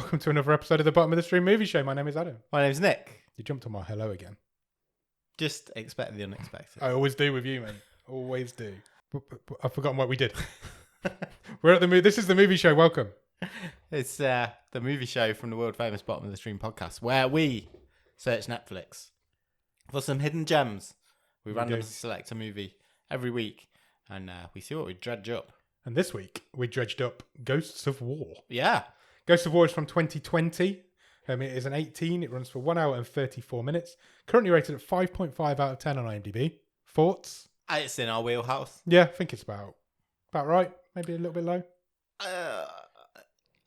welcome to another episode of the Bottom of the Stream Movie Show. My name is Adam. My name's Nick. You jumped on my hello again. Just expect the unexpected. I always do with you, mate. Always do. I've forgotten what we did. We're at the movie. This is the movie show. Welcome. It's the movie show from the world famous Bottom of the Stream podcast, where we search Netflix for some hidden gems. We randomly select a movie every week, and we see what we dredge up. And this week we dredged up Ghosts of War. Yeah. Ghosts of War is from 2020. It is an 18. It runs for 1 hour and 34 minutes. Currently rated at 5.5 out of 10 on IMDb. Thoughts? It's in our wheelhouse. Yeah, I think it's about right. Maybe a little bit low.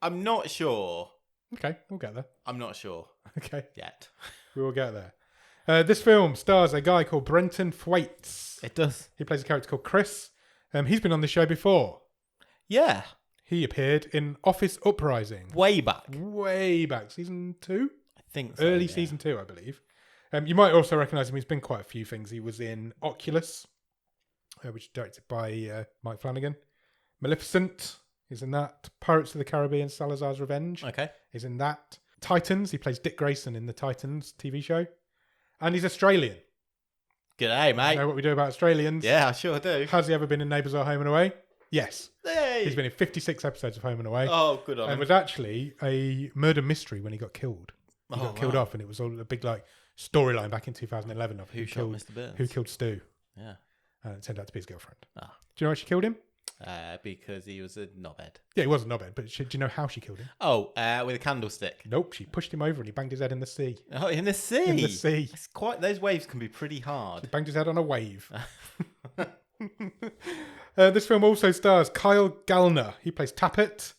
I'm not sure. Okay, we'll get there. I'm not sure. Okay. Yet. We will get there. This film stars a guy called Brenton Thwaites. It does. He plays a character called Chris. He's been on the show before. Yeah. He appeared in Office Uprising. Way back. Season 2? I think so. Early season 2, I believe. You might also recognise him. He's been quite a few things. He was in Oculus, which is directed by Mike Flanagan. Maleficent is in that. Pirates of the Caribbean, Salazar's Revenge. Okay. Is in that. Titans. He plays Dick Grayson in the Titans TV show. And he's Australian. G'day, mate. You know what we do about Australians? Yeah, I sure do. Has he ever been in Neighbours or Home and Away? Yes. Hey. He's been in 56 episodes of Home and Away. Oh, good on him. And was actually a murder mystery when he got killed. He got killed off, and it was all a big storyline back in 2011 of who shot Mr. Burns? Who killed Stu? Yeah. And it turned out to be his girlfriend. Ah. Do you know why she killed him? Because he was a knobhead. Yeah, he was a knobhead, but do you know how she killed him? Oh, with a candlestick. Nope, she pushed him over and he banged his head in the sea. Oh, in the sea? In the sea. It's quite. Those waves can be pretty hard. He banged his head on a wave. This film also stars Kyle Gallner. He plays Tappet.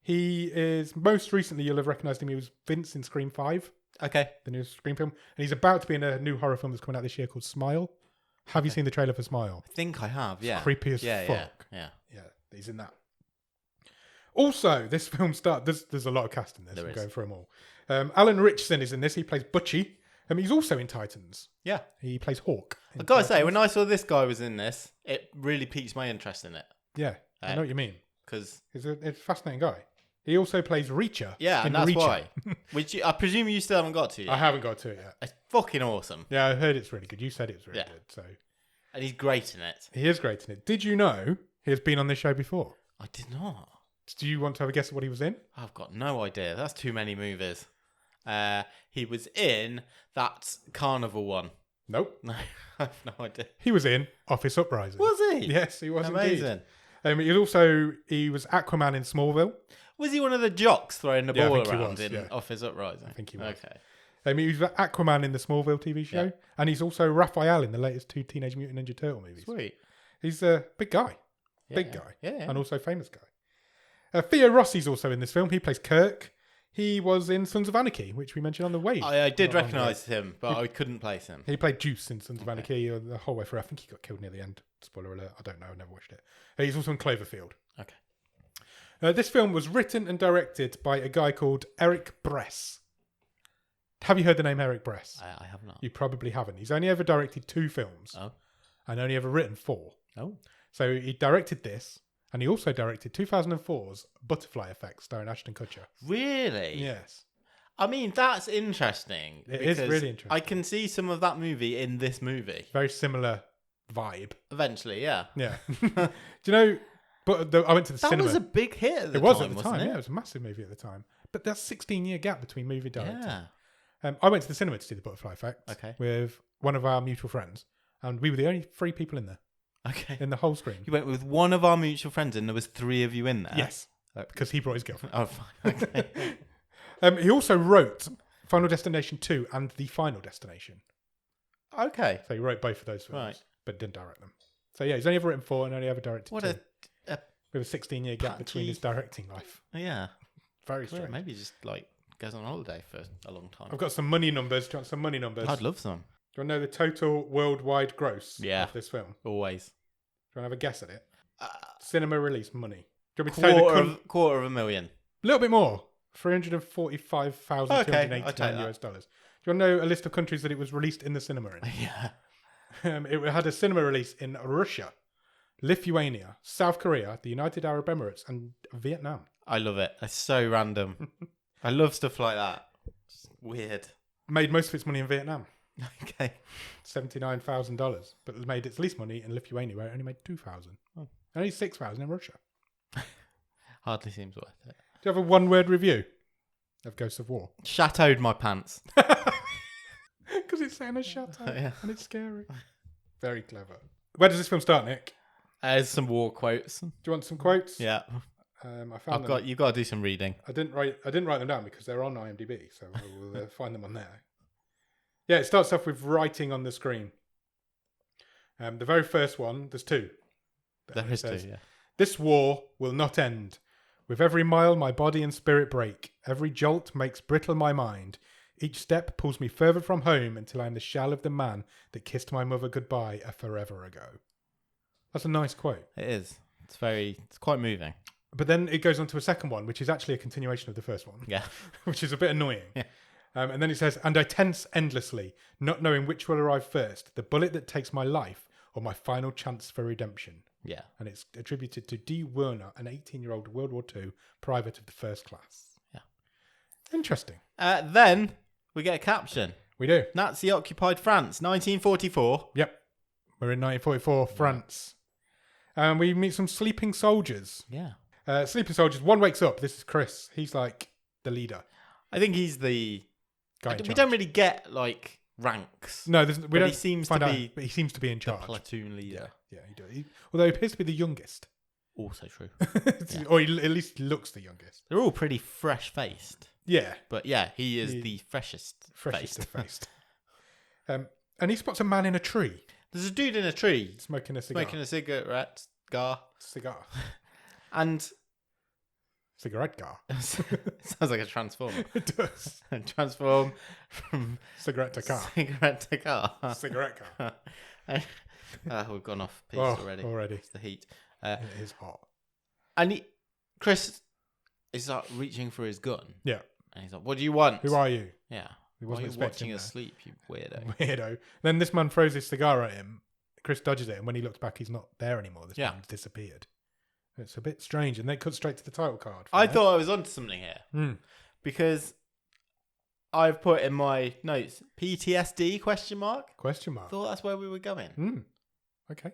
He is, most recently, you'll have recognised him. He was Vince in Scream 5. Okay. The new Scream film. And he's about to be in a new horror film that's coming out this year called Smile. Have you seen the trailer for Smile? I think I have, yeah. It's creepy as fuck. Yeah. Yeah, he's in that. Also, this film there's a lot of cast in this. I'm going through them all. Alan Ritchson is in this. He plays Butchie. He's also in Titans. Yeah. He plays Hawk. I've got to say, when I saw this guy was in this, it really piqued my interest in it. Yeah, I know what you mean. Because he's a fascinating guy. He also plays Reacher. Yeah, and that's Reacher. why. Which I presume you still haven't got to yet. I haven't got to it yet. It's fucking awesome. Yeah, I heard it's really good. You said it was really good. So. And he's great in it. He is great in it. Did you know he has been on this show before? I did not. Do you want to have a guess at what he was in? I've got no idea. That's too many movies. He was in that Carnival one. Nope. No, I have no idea. He was in Office Uprising. Was he? Yes, he was Amazing. Indeed. He was Aquaman in Smallville. Was he one of the jocks throwing the ball around in yeah. Office Uprising? I think he was. Okay. He was Aquaman in the Smallville TV show. Yeah. And he's also Raphael in the latest 2 Teenage Mutant Ninja Turtle movies. Sweet. He's a big guy. Yeah. Big guy. Yeah. And also a famous guy. Theo Rossi's also in this film. He plays Kirk. He was in Sons of Anarchy, which we mentioned on the Wave. I did recognise him, but I couldn't place him. He played Juice in Sons of Anarchy the whole way through. I think he got killed near the end. Spoiler alert. I don't know. I never watched it. He's also in Cloverfield. Okay. This film was written and directed by a guy called Eric Bress. Have you heard the name Eric Bress? I have not. You probably haven't. He's only ever directed 2 films. Oh. And only ever written 4. Oh. So he directed this. And he also directed 2004's Butterfly Effect, starring Ashton Kutcher. Really? Yes. I mean, that's interesting. It is really interesting. I can see some of that movie in this movie. Very similar vibe. Eventually, yeah. Yeah. Do you know, I went to the cinema. That was a big hit at the time, It was at the time, wasn't it? yeah. It was a massive movie at the time. But that's a 16-year gap between movie directing. Yeah. I went to the cinema to see the Butterfly Effect with one of our mutual friends. And we were the only 3 people in there. Okay. In the whole screen. You went with one of our mutual friends and there was 3 of you in there? Yes. Because he brought his girlfriend. Oh, fine. Okay. He also wrote Final Destination 2 and The Final Destination. Okay. So he wrote both of those films, right, but didn't direct them. So yeah, he's only ever written 4 and only ever directed 2. What with a 16-year gap between his directing life. Yeah. Very strange. Maybe he just goes on holiday for a long time. I've got some money numbers. Do you want some money numbers? I'd love some. Do you want to know the total worldwide gross of this film? Always. Do you want to have a guess at it? Cinema release money. Do you want me to tell you the $250,000. A little bit more. $345,289 US dollars. Do you want to know a list of countries that it was released in the cinema in? Yeah. It had a cinema release in Russia, Lithuania, South Korea, the United Arab Emirates, and Vietnam. I love it. It's so random. I love stuff like that. It's weird. Made most of its money in Vietnam, Okay. $79,000, but it made its least money in Lithuania, where it only made 2,000. Oh. Only 6,000 in Russia. Hardly seems worth it. Do you have a one-word review of Ghosts of War? Chateaued my pants. Because it's set in a chateau Yeah. and it's scary. Very clever. Where does this film start, Nick? There's some war quotes. Do you want some quotes? Yeah. I found them. You've got to do some reading. I didn't write them down because they're on IMDb, so I will find them on there. Yeah, it starts off with writing on the screen. The very first one, there's two. There is two, yeah. This war will not end. With every mile my body and spirit break. Every jolt makes brittle my mind. Each step pulls me further from home until I am the shell of the man that kissed my mother goodbye a forever ago. That's a nice quote. It is. It's quite moving. But then it goes on to a second one, which is actually a continuation of the first one. Yeah. Which is a bit annoying. Yeah. And then it says, and I tense endlessly, not knowing which will arrive first, the bullet that takes my life or my final chance for redemption. Yeah. And it's attributed to D. Werner, an 18-year-old World War II private of the first class. Yeah. Interesting. Then we get a caption. We do. Nazi-occupied France, 1944. Yep. We're in 1944, France. And we meet some sleeping soldiers. Yeah. Sleeping soldiers. One wakes up. This is Chris. He's like the leader. I think he's the Guy in we charge. don't really get like ranks. No, we don't. He seems find to out, be but he seems to be in the charge. platoon leader. Yeah, he does. Although he appears to be the youngest, Also true. Yeah. Or he at least looks the youngest. They're all pretty fresh-faced. Yeah, But yeah, he is the freshest freshest faced. of faced. And he spots a man in a tree There's a dude in a tree smoking a cigar. smoking a cigarette. Cigar. And Cigarette gar. sounds like a transformer. It does. Transform from Cigarette to car. cigarette to car. Cigarette car. We've gone off piece Oh, already. already. It's the heat. It is hot. And Chris is like reaching for his gun. Yeah. And he's like, "What do you want?" Who are you? Yeah. He Why wasn't are you expecting watching that. us sleep, you weirdo? Weirdo. Then this man throws his cigar at him. Chris dodges it, and when he looks back, he's not there anymore. This man's disappeared. It's a bit strange, and then it cuts straight to the title card. I thought I was onto something here because I've put in my notes PTSD question mark. Question mark. Thought that's where we were going. Okay.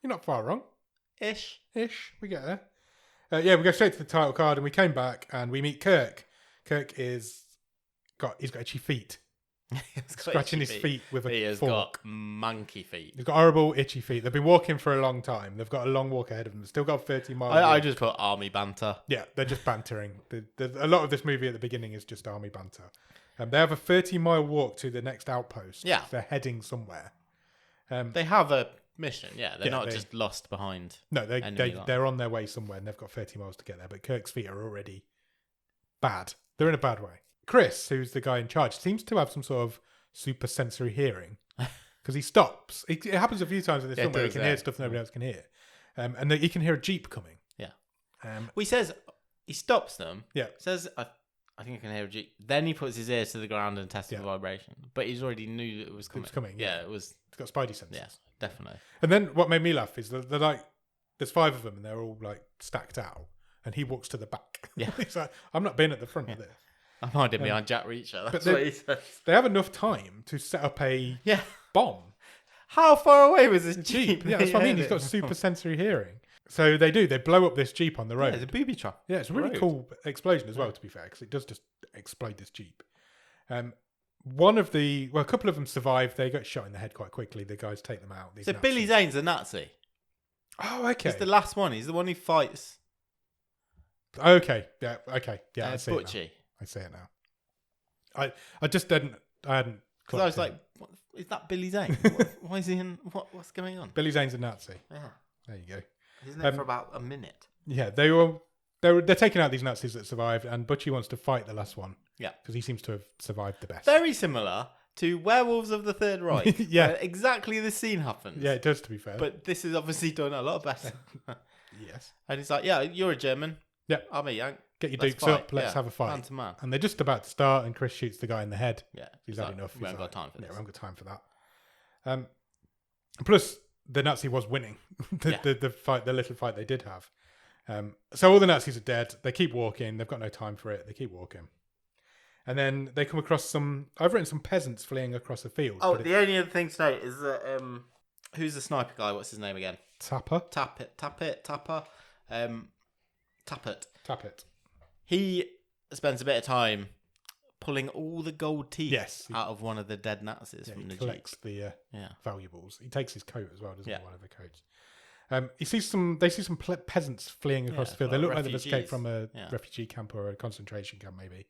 You're not far wrong. Ish. We get there. Yeah, we go straight to the title card, and we came back, and we meet Kirk. Kirk he's got itchy feet. Scratching his feet with a He has fork. got monkey feet. He's got horrible itchy feet. They've been walking for a long time. They've got a long walk ahead of them. They've still got 30 miles. I just put army banter. Yeah, they're just bantering. A lot of this movie at the beginning is just army banter. They have a 30-mile walk to the next outpost. Yeah. They're heading somewhere. They have a mission. Yeah, they're Yeah, not just lost behind. No, enemy lines. they're on their way somewhere, and they've got 30 miles to get there. But Kirk's feet are already bad. They're in a bad way. Chris, who's the guy in charge, seems to have some sort of super sensory hearing because he stops. It happens a few times in this film where he can hear stuff nobody else can hear, and he can hear a jeep coming. Yeah. Well, he says he stops them. Yeah. Says I think I can hear a jeep. Then he puts his ears to the ground and tests the vibration. But he's already knew that it was coming. It was coming. Yeah, it was. It's got spidey senses. Yeah, definitely. And then what made me laugh is that they're like, there's 5 of them and they're all like stacked out, and he walks to the back. Yeah. He's like, I'm not being at the front of this. I'm hiding behind Jack Reacher. That's but what he says. They have enough time to set up a bomb. How far away was this jeep? Yeah, that's what I mean. He's got super sensory hearing. So they blow up this jeep on the road. Yeah, it's a booby trap. Yeah, it's a really cool explosion as well, to be fair, because it does just explode this jeep. A couple of them survive. They get shot in the head quite quickly. The guys take them out. So Billy Zane's a Nazi. Oh, okay. He's the last one. He's the one who fights. Okay. Yeah. Okay. Yeah. I see Butchie. it now. I see it now. I just didn't. I hadn't. Because I was like, what, is that Billy Zane? Why is he in? What's going on? Billy Zane's a Nazi. Yeah. There you go. Isn't it for about a minute? Yeah, they're taking out these Nazis that survived, and Butchie wants to fight the last one. Yeah, because he seems to have survived the best. Very similar to Werewolves of the Third Reich. Yeah, exactly the scene happens. Yeah, it does. To be fair, but this is obviously done a lot better. Yes, and he's like, "Yeah, you're a German. Yeah, I'm a Yank. Get your dukes up. Let's have a fight." Man to man. And they're just about to start, and Chris shoots the guy in the head. Yeah, he's had enough. We haven't got time for this. Yeah, we haven't got time for that. Plus, the Nazi was winning the fight, the little fight they did have. So all the Nazis are dead. They keep walking. They've got no time for it. They keep walking. And then they come across I've written some peasants fleeing across a field. Oh, the only other thing to note is that who's the sniper guy? What's his name again? Tapper. Tapper. Tappet. He spends a bit of time pulling all the gold teeth he- out of one of the dead Nazis from the He collects Jeep. the valuables. He takes his coat as well, doesn't he? One of the coats. They see some peasants fleeing across the field. They look like they've escaped from a refugee camp or a concentration camp, maybe.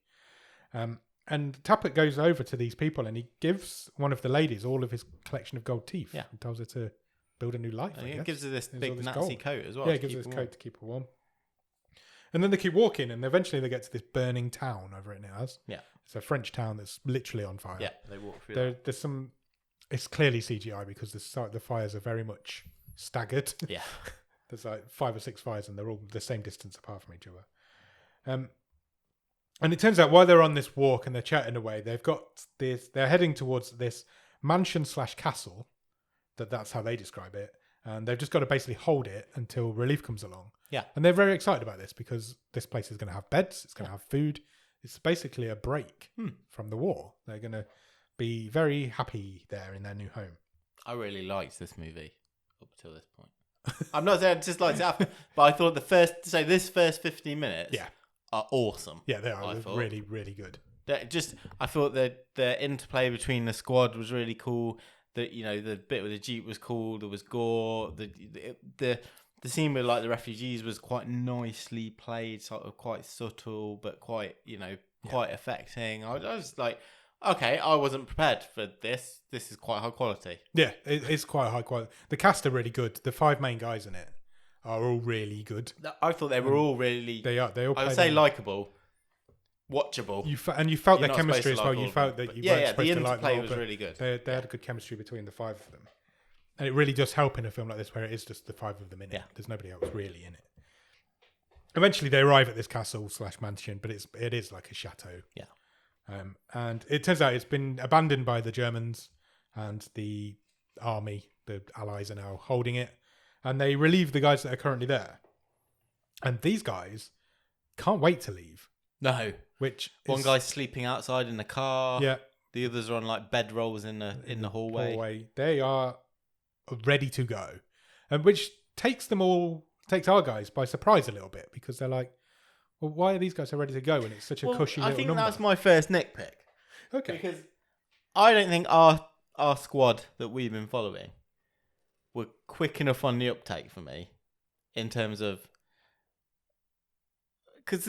And Tappet goes over to these people and he gives one of the ladies all of his collection of gold teeth. Yeah. And tells her to build a new life. And he gives her this There's big all this Nazi gold. coat as well. Yeah, he gives her this coat to keep her warm. And then they keep walking and eventually they get to this burning town, I've written it as. Yeah. It's a French town that's literally on fire. Yeah, they walk through There's some... It's clearly CGI because the fires are very much staggered. Yeah. There's like 5 or 6 fires and they're all the same distance apart from each other. And it turns out while they're on this walk and they're chatting away, they're heading towards this mansion/castle. That's how they describe it. And they've just got to basically hold it until relief comes along. Yeah. And they're very excited about this because this place is going to have beds. It's going to have food. It's basically a break from the war. They're going to be very happy there in their new home. I really liked this movie up till this point. I'm not saying I just liked it after, but I thought this first 15 minutes are awesome. Yeah, they are. They're really, really good. I thought that the interplay between the squad was really cool. That the bit with the Jeep was cool. There was gore. The scene with like the refugees was quite nicely played, sort of quite subtle, but quite quite affecting. I was like, okay, I wasn't prepared for this. This is quite high quality. Yeah, it's quite high quality. The cast are really good. The 5 main guys in it are all really good. I thought they were all really. They are. They all. I would say likable, watchable. You felt their chemistry as well. You felt that you weren't supposed to like them. The interplay all, was but really good. They had a good chemistry between the 5 of them, and it really does help in a film like this where it is just the 5 of them in it. Yeah. There's nobody else really in it. Eventually, they arrive at this castle/mansion, but it is like a chateau. Yeah. And it turns out it's been abandoned by the Germans, and the army, the Allies, are now holding it, and they relieve the guys that are currently there. And these guys can't wait to leave. No. Which one guy's sleeping outside in the car. Yeah. The others are on like bed rolls in the hallway. They are ready to go, and which takes our guys by surprise a little bit because they're like, well, why are these guys so ready to go when it's such a cushy little number? I think that's my first nitpick. Okay. Because I don't think our squad that we've been following were quick enough on the uptake for me in terms of because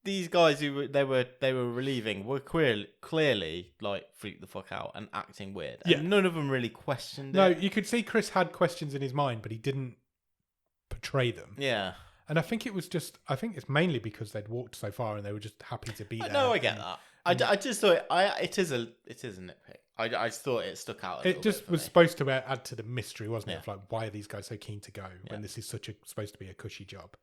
these guys they were relieving were clearly like freaked the fuck out and acting weird. And none of them really questioned it. No, you could see Chris had questions in his mind, but he didn't portray them. Yeah. And I think it's mainly because they'd walked so far and they were just happy to be there. No, I get that. I just thought it is a nitpick. I just thought it stuck out. It just was supposed to add to the mystery, wasn't it? Of like, why are these guys so keen to go when this is supposed to be a cushy job?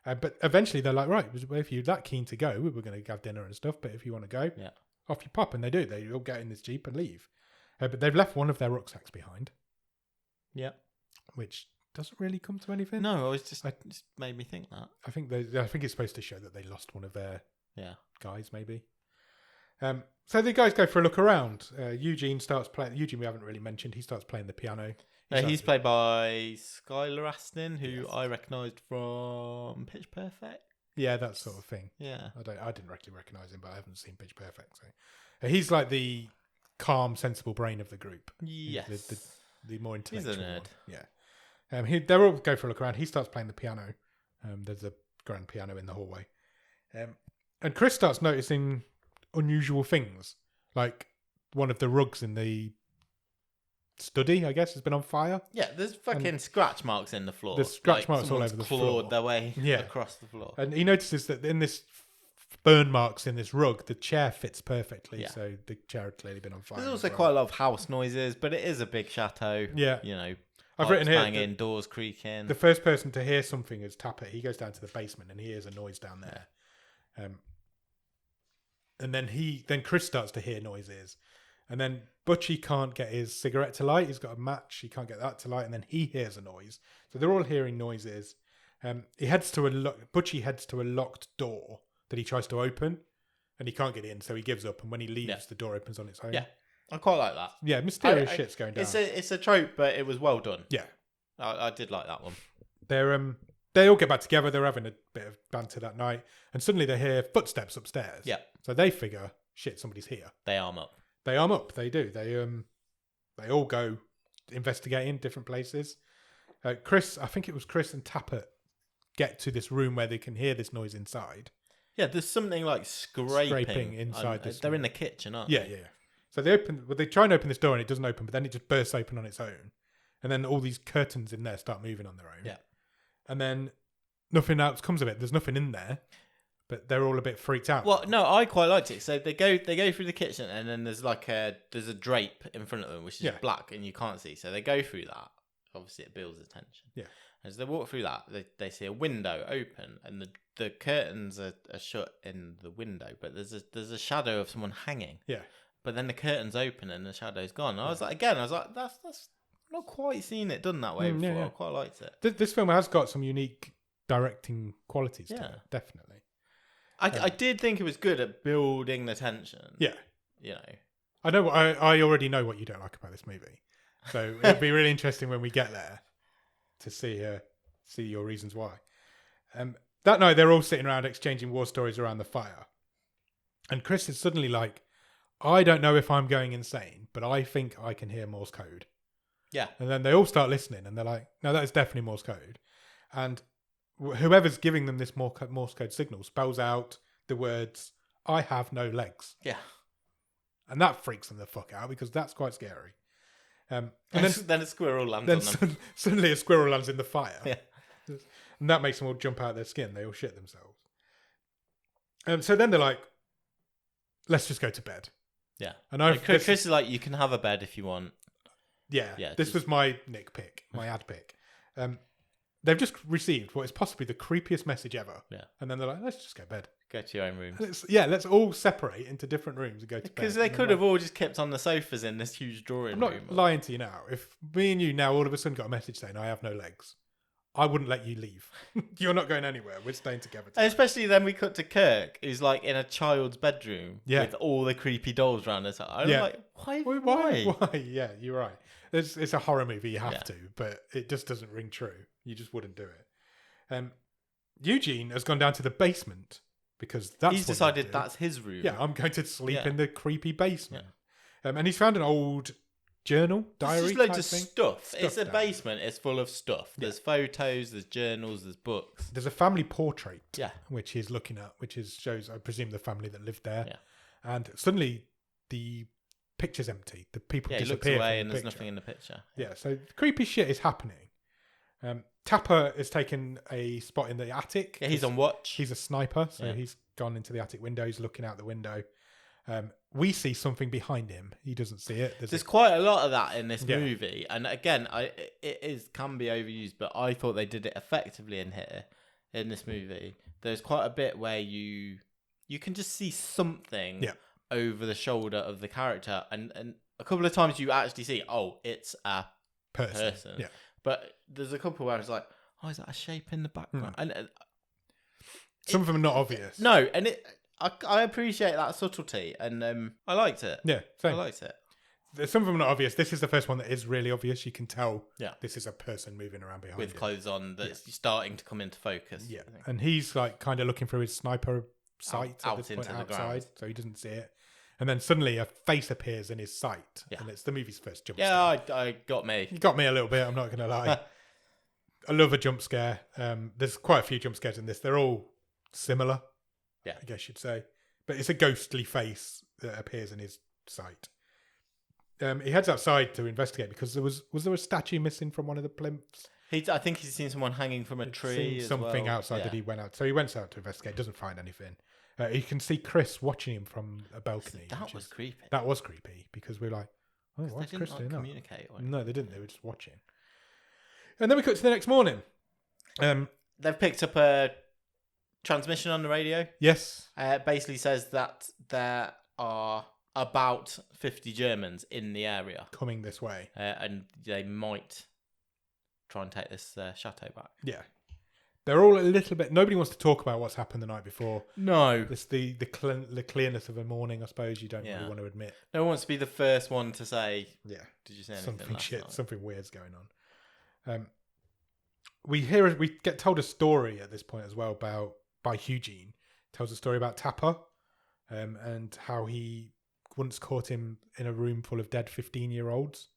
But eventually they're like, right, well, if you're that keen to go, we were going to have dinner and stuff. But if you want to go, off you pop, and they do. They all get in this Jeep and leave. But they've left one of their rucksacks behind. Yeah, which doesn't really come to anything. No, it just made me think that. I think it's supposed to show that they lost one of their guys, maybe. So the guys go for a look around. Eugene starts playing. Eugene, we haven't really mentioned. He starts playing the piano. He's played by Skylar Astin, who I recognised from Pitch Perfect. Yeah, that sort of thing. Yeah, I didn't really recognise him, but I haven't seen Pitch Perfect. So he's like the calm, sensible brain of the group. Yes, the more intellectual. He's a nerd. One. Yeah. They all go for a look around. He starts playing the piano. There's a grand piano in the hallway. And Chris starts noticing unusual things, like one of the rugs in the study, I guess, has been on fire. Yeah, there's fucking scratch marks in the floor. There's scratch marks all over the floor. Clawed their way across the floor. And he notices that in this burn marks in this rug, the chair fits perfectly. Yeah. So the chair had clearly been on fire. There's also quite a lot of house noises, but it is a big chateau. Yeah. I've written here banging, doors creaking. The first person to hear something is Tappet. He goes down to the basement and he hears a noise down there. And then Chris starts to hear noises. And then Butchie can't get his cigarette to light. He's got a match. He can't get that to light. And then he hears a noise. So they're all hearing noises. Butchie heads to a locked door that he tries to open, and he can't get in, so he gives up. And when he leaves, the door opens on its own. Yeah, I quite like that. Yeah, mysterious shit's going down. It's a trope, but it was well done. Yeah, I did like that one. They all get back together. They're having a bit of banter that night, and suddenly they hear footsteps upstairs. Yeah, so they figure, shit, somebody's here. They arm up. They arm up. They do. They all go investigating different places. I think it was Chris and Tappert get to this room where they can hear this noise inside. Yeah, there's something like scraping inside this they're room. in the kitchen, aren't they? Yeah. So they try and open this door and it doesn't open, but then it just bursts open on its own. And then all these curtains in there start moving on their own. Yeah. And then nothing else comes of it. There's nothing in there, but they're all a bit freaked out. Well, no, I quite liked it. So they go through the kitchen and then there's a drape in front of them which is black and you can't see. So they go through that. Obviously, it builds attention. Yeah. As they walk through that, they see a window open, and the curtains are shut in the window, but there's a shadow of someone hanging. Yeah. But then the curtains open and the shadow's gone. And I was like, that's not quite seen it done that way before. Yeah. I quite liked it. This film has got some unique directing qualities to it, definitely. I did think it was good at building the tension. Yeah. You know. I already know what you don't like about this movie. So it'll be really interesting when we get there to see your reasons why. That night, they're all sitting around exchanging war stories around the fire. And Chris is suddenly like, I don't know if I'm going insane, but I think I can hear Morse code. Yeah. And then they all start listening and they're like, no, that is definitely Morse code. And whoever's giving them this Morse code signal spells out the words, I have no legs. Yeah. And that freaks them the fuck out because that's quite scary. And then a squirrel lands on them. Suddenly a squirrel lands in the fire. Yeah. And that makes them all jump out of their skin. They all shit themselves. So then they're like, let's just go to bed. Yeah. And Chris is like, you can have a bed if you want. Yeah. This was my pick, my ad pick. They've just received what is possibly the creepiest message ever. Yeah. And then they're like, let's just go to bed. Go to your own room. Let's all separate into different rooms and go to bed. Because they could have all just kept on the sofas in this huge drawing room. I'm not lying to you now. If me and you now all of a sudden got a message saying, I have no legs, I wouldn't let you leave. You're not going anywhere. We're staying together. And especially then we cut to Kirk, who's like in a child's bedroom with all the creepy dolls around us. I'm like, why? Why? Yeah, you're right. It's a horror movie. You have to, but it just doesn't ring true. You just wouldn't do it. Eugene has gone down to the basement because he's decided that's his room. Yeah, I'm going to sleep in the creepy basement. Yeah. And he's found an old journal, diary. There's loads of stuff. It's a basement. It's full of stuff. There's photos, there's journals, there's books. There's a family portrait. Yeah. Which he's looking at, shows, I presume, the family that lived there. Yeah. And suddenly the picture's empty. The people disappear. He looks away and there's nothing in the picture. Yeah. So creepy shit is happening. Tapper has taken a spot in the attic. Yeah, he's on watch. He's a sniper, so he's gone into the attic window. He's looking out the window. We see something behind him. He doesn't see it. There's quite a lot of that in this movie, and again, it can be overused, but I thought they did it effectively in this movie. There's quite a bit where you can just see something over the shoulder of the character, and a couple of times you actually see, it's a person. Yeah. But there's a couple where it's like, is that a shape in the background? And some of them are not obvious. No, and I appreciate that subtlety, and I liked it. Yeah, same. I liked it. Some of them are not obvious. This is the first one that is really obvious. You can tell this is a person moving around behind with clothes on that's starting to come into focus. Yeah, and he's like kind of looking through his sniper sight out into the ground, so he doesn't see it. And then suddenly a face appears in his sight, and it's the movie's first jump scare. Yeah, I got me. You got me a little bit, I'm not going to lie. I love a jump scare. There's quite a few jump scares in this. They're all similar, I guess you'd say. But it's a ghostly face that appears in his sight. He heads outside to investigate because was there a statue missing from one of the plinths? I think he's seen someone hanging from a tree. Something outside that he went out. So he went out to investigate, doesn't find anything. You can see Chris watching him from a balcony. That was creepy. That was creepy because we're like, what's Chris doing? Communicate. No, they didn't. They were just watching. And then we cut to the next morning. They've picked up a transmission on the radio. Yes. It basically says that there are about 50 Germans in the area coming this way, and they might try and take this chateau back. Yeah. They're all a little bit. Nobody wants to talk about what's happened the night before. No. It's the clearness of a morning, I suppose. You don't really want to admit. No one wants to be the first one to say, Yeah. Did you say anything Something last shit, night? something weird's going on. We get told a story at this point as well by Eugene. Tells a story about Tapper, and how he once caught him in a room full of dead 15-year-olds.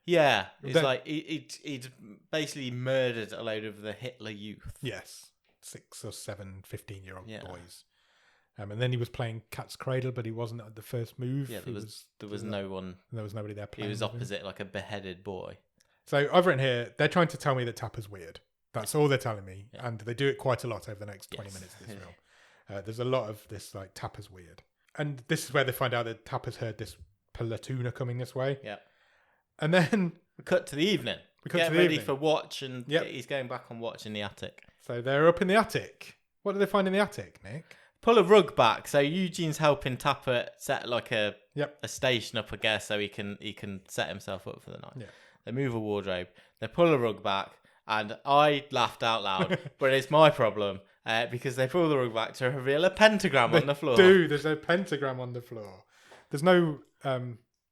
Yeah, it's like he'd basically murdered a load of the Hitler youth. Yes, 6 or 7 15-year-old boys. And then he was playing cat's cradle, but he wasn't at the first move. Yeah, there was no one. There was nobody there playing. He was opposite like a beheaded boy. So I've written here, they're trying to tell me that Tapper's weird. That's all they're telling me. Yeah. And they do it quite a lot over the next 20 minutes of this film. There's a lot of this, like, Tapper's weird. And this is where they find out that Tapper's heard this platoon coming this way. Yeah. And then we cut to the evening. Get ready for watch, and he's going back on watch in the attic. So they're up in the attic. What do they find in the attic, Nick? Pull a rug back. So Eugene's helping Tapper set like a station up, I guess, so he can set himself up for the night. Yeah. They move a wardrobe. They pull a rug back, and I laughed out loud, but it's my problem because they pull the rug back to reveal a pentagram on the floor. There's a pentagram on the floor. There's no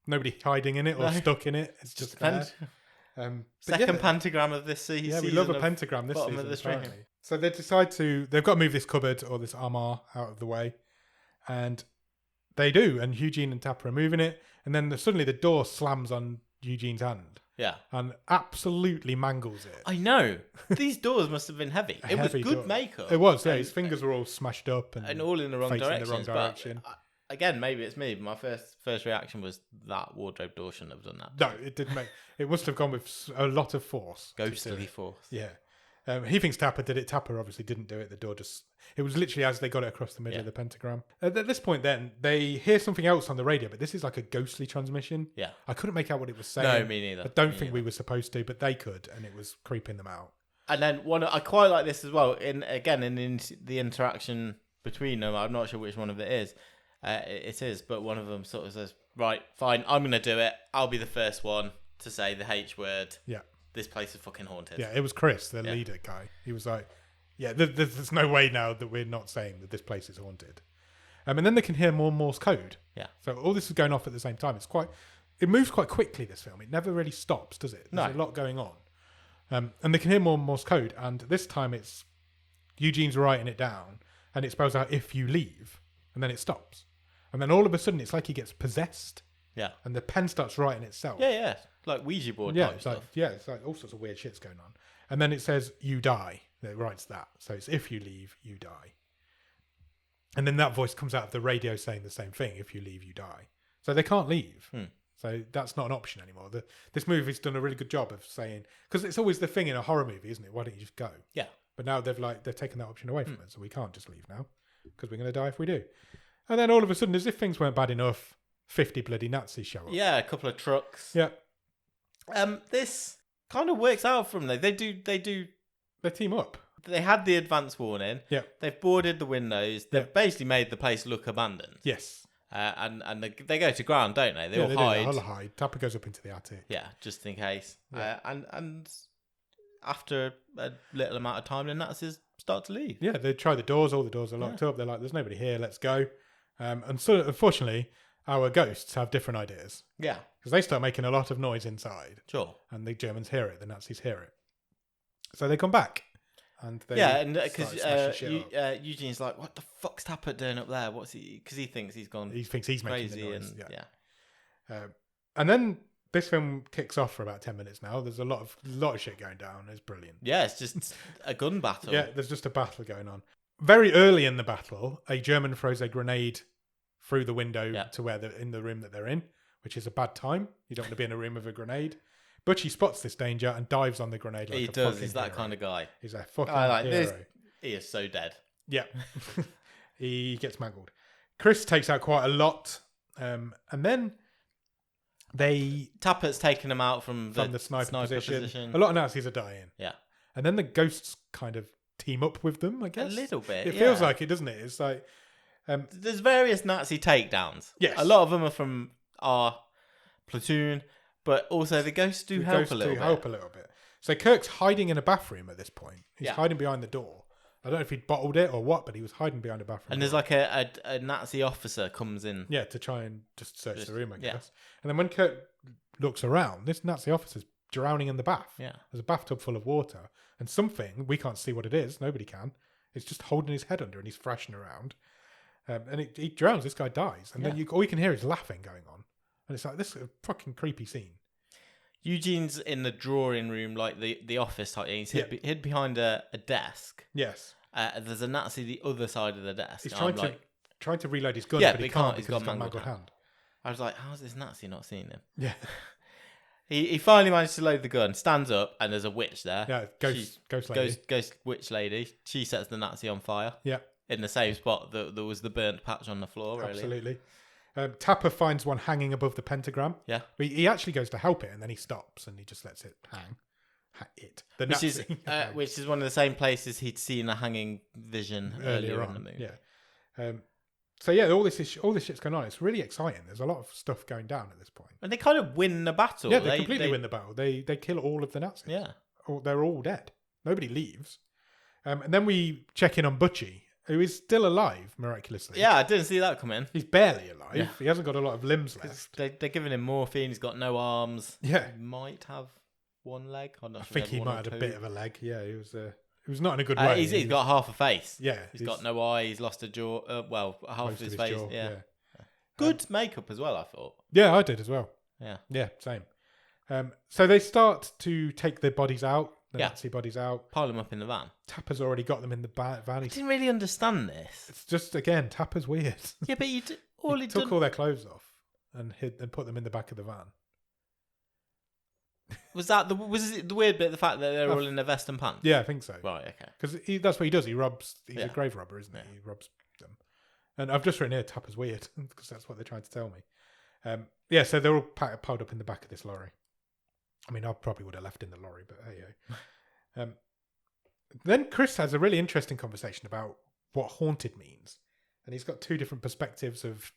nobody hiding in it or stuck in it. It's just there. Second pentagram of this season. Yeah, we love a pentagram this season. Apparently. So they decide they've got to move this cupboard or this armoire out of the way, and they do. And Eugene and Tapper are moving it, and then suddenly the door slams on Eugene's hand. Yeah. And absolutely mangles it. I know. These doors must have been heavy. It was good makeup. It was, yeah. His fingers were all smashed up and all in the wrong direction. But again, maybe it's me, but my first reaction was that wardrobe door shouldn't have done that. No, it didn't make... It must have gone with a lot of force. Ghostly force. Yeah. He thinks Tapper did it. Tapper obviously didn't do it. The door just... It was literally as they got it across the middle of the pentagram. At this point then, they hear something else on the radio, but this is like a ghostly transmission. Yeah. I couldn't make out what it was saying. No, me neither. I don't think we were supposed to, but they could, and it was creeping them out. And then I quite like this as well. In the interaction between them, I'm not sure which one of it is. It is, but one of them sort of says, right, fine, I'm going to do it. I'll be the first one to say the H word. Yeah. This place is fucking haunted. Yeah, it was Chris, the leader guy. He was like, yeah, there's no way now that we're not saying that this place is haunted. And then they can hear more Morse code. Yeah. So all this is going off at the same time. It moves quite quickly, this film. It never really stops, does it? There's a lot going on. And they can hear more Morse code. And this time it's Eugene's writing it down. And it spells out, if you leave. And then it stops. And then all of a sudden it's like he gets possessed. Yeah. And the pen starts writing itself. Yeah. Like Ouija board type stuff. It's like all sorts of weird shit's going on. And then it says, you die. It writes that. So it's, if you leave, you die. And then that voice comes out of the radio saying the same thing. If you leave, you die. So they can't leave. So that's not an option anymore. This movie's done a really good job of saying... Because it's always the thing in a horror movie, isn't it? Why don't you just go? Yeah. But now they've taken that option away from us. So we can't just leave now. Because we're going to die if we do. And then all of a sudden, as if things weren't bad enough, 50 bloody Nazis show up. Yeah, a couple of trucks. Yeah. This kind of works out from them. They team up. They had the advance warning. Yeah. They've boarded the windows. They've basically made the place look abandoned. Yes. And they go to ground, don't they? They all hide. They'll hide. Tapper goes up into the attic. Yeah, just in case. Yeah. And after a little amount of time, the Nazis start to leave. Yeah, they try the doors. All the doors are locked up. They're like, there's nobody here. Let's go. And so, unfortunately, our ghosts have different ideas. Yeah. Because they start making a lot of noise inside. Sure. And the Germans hear it. The Nazis hear it. So they come back. And they because Eugene's like, what the fuck's Tapper doing up there? What's he? Because he thinks he's gone. He thinks he's crazy making the noise. Yeah. And then this film kicks off for about 10 minutes now. There's a lot of shit going down. It's brilliant. Yeah, it's just a gun battle. Yeah, there's just a battle going on. Very early in the battle, a German throws a grenade through the window to where they're in the room that they're in, which is a bad time. You don't want to be in a room with a grenade. Butchie spots this danger and dives on the grenade like he a does. fucking He's that hero. kind of guy. He's a fucking hero. He is so dead. Yeah. He gets mangled. Chris takes out quite a lot. And then Tapper's taken him out from the sniper position. A lot of Nazis are dying. Yeah. And then the ghosts kind of team up with them, I guess. A little bit. It feels like it, doesn't it? It's like... there's various Nazi takedowns. Yes. A lot of them are from our platoon, but also the ghosts do help a little bit. So Kirk's hiding in a bathroom at this point. He's Yeah. hiding behind the door. I don't know if he'd bottled it or what, but he was hiding behind a bathroom. And there's door. like a Nazi officer comes in. Yeah, to try and just search the room, I yeah. guess. And then when Kirk looks around, this Nazi officer's drowning in the bath. Yeah. There's a bathtub full of water. And something, we can't see what it is, nobody can, it's just holding his head under and he's thrashing around. And he drowns, this guy dies. And then all you can hear is laughing going on. And it's like, this is a fucking creepy scene. Eugene's in the drawing room, like the office type thing. He's hid behind a desk. Yes. There's a Nazi the other side of the desk. He's trying to reload his gun, Yeah, but he can't because he's got he's got a mangled hand. I was like, how's this Nazi not seen him? Yeah. He finally managed to load the gun, stands up, and there's a witch there. Yeah, ghost lady. Ghost witch lady. She sets the Nazi on fire. Yeah. In the same spot that there was the burnt patch on the floor, really. Absolutely. Tapper finds one hanging above the pentagram. Yeah. He actually goes to help it, and then he stops, and he just lets it hang. Which is one of the same places he'd seen a hanging vision earlier in the movie. Yeah. So yeah, all this shit's going on. It's really exciting. There's a lot of stuff going down at this point. And they kind of win the battle. Yeah, they completely win the battle. They kill all of the Nazis. Yeah. They're all dead. Nobody leaves. And then we check in on Butchie, who is still alive, miraculously. Yeah, I didn't see that come in. He's barely alive. Yeah. He hasn't got a lot of limbs left. They're giving him morphine. He's got no arms. Yeah. He might have one leg. I'm not I sure think he might have a bit of a leg. Yeah, he was not in a good way. He's got half a face. Yeah. He's got no eye. He's lost a jaw. Half of his face. Jaw, yeah. Good makeup as well, I thought. Yeah, I did as well. Yeah. Yeah, same. So they start to take the bodies out, the Nazi bodies out. Pile them up in the van. Tapper's already got them in the van. I didn't really understand this. It's just, again, Tapper's weird. Yeah, but he took all their clothes off and put them in the back of the van. Was it the weird bit, the fact that they're all in their vest and pants? Yeah, I think so. Right, okay. Because that's what he does. He robs. He's a grave robber, isn't he? He robs them. And I've just written here, Tapper's weird, because that's what they're trying to tell me. So they're all piled up in the back of this lorry. I mean, I probably would have left in the lorry, but hey. Then Chris has a really interesting conversation about what haunted means. And he's got two different perspectives of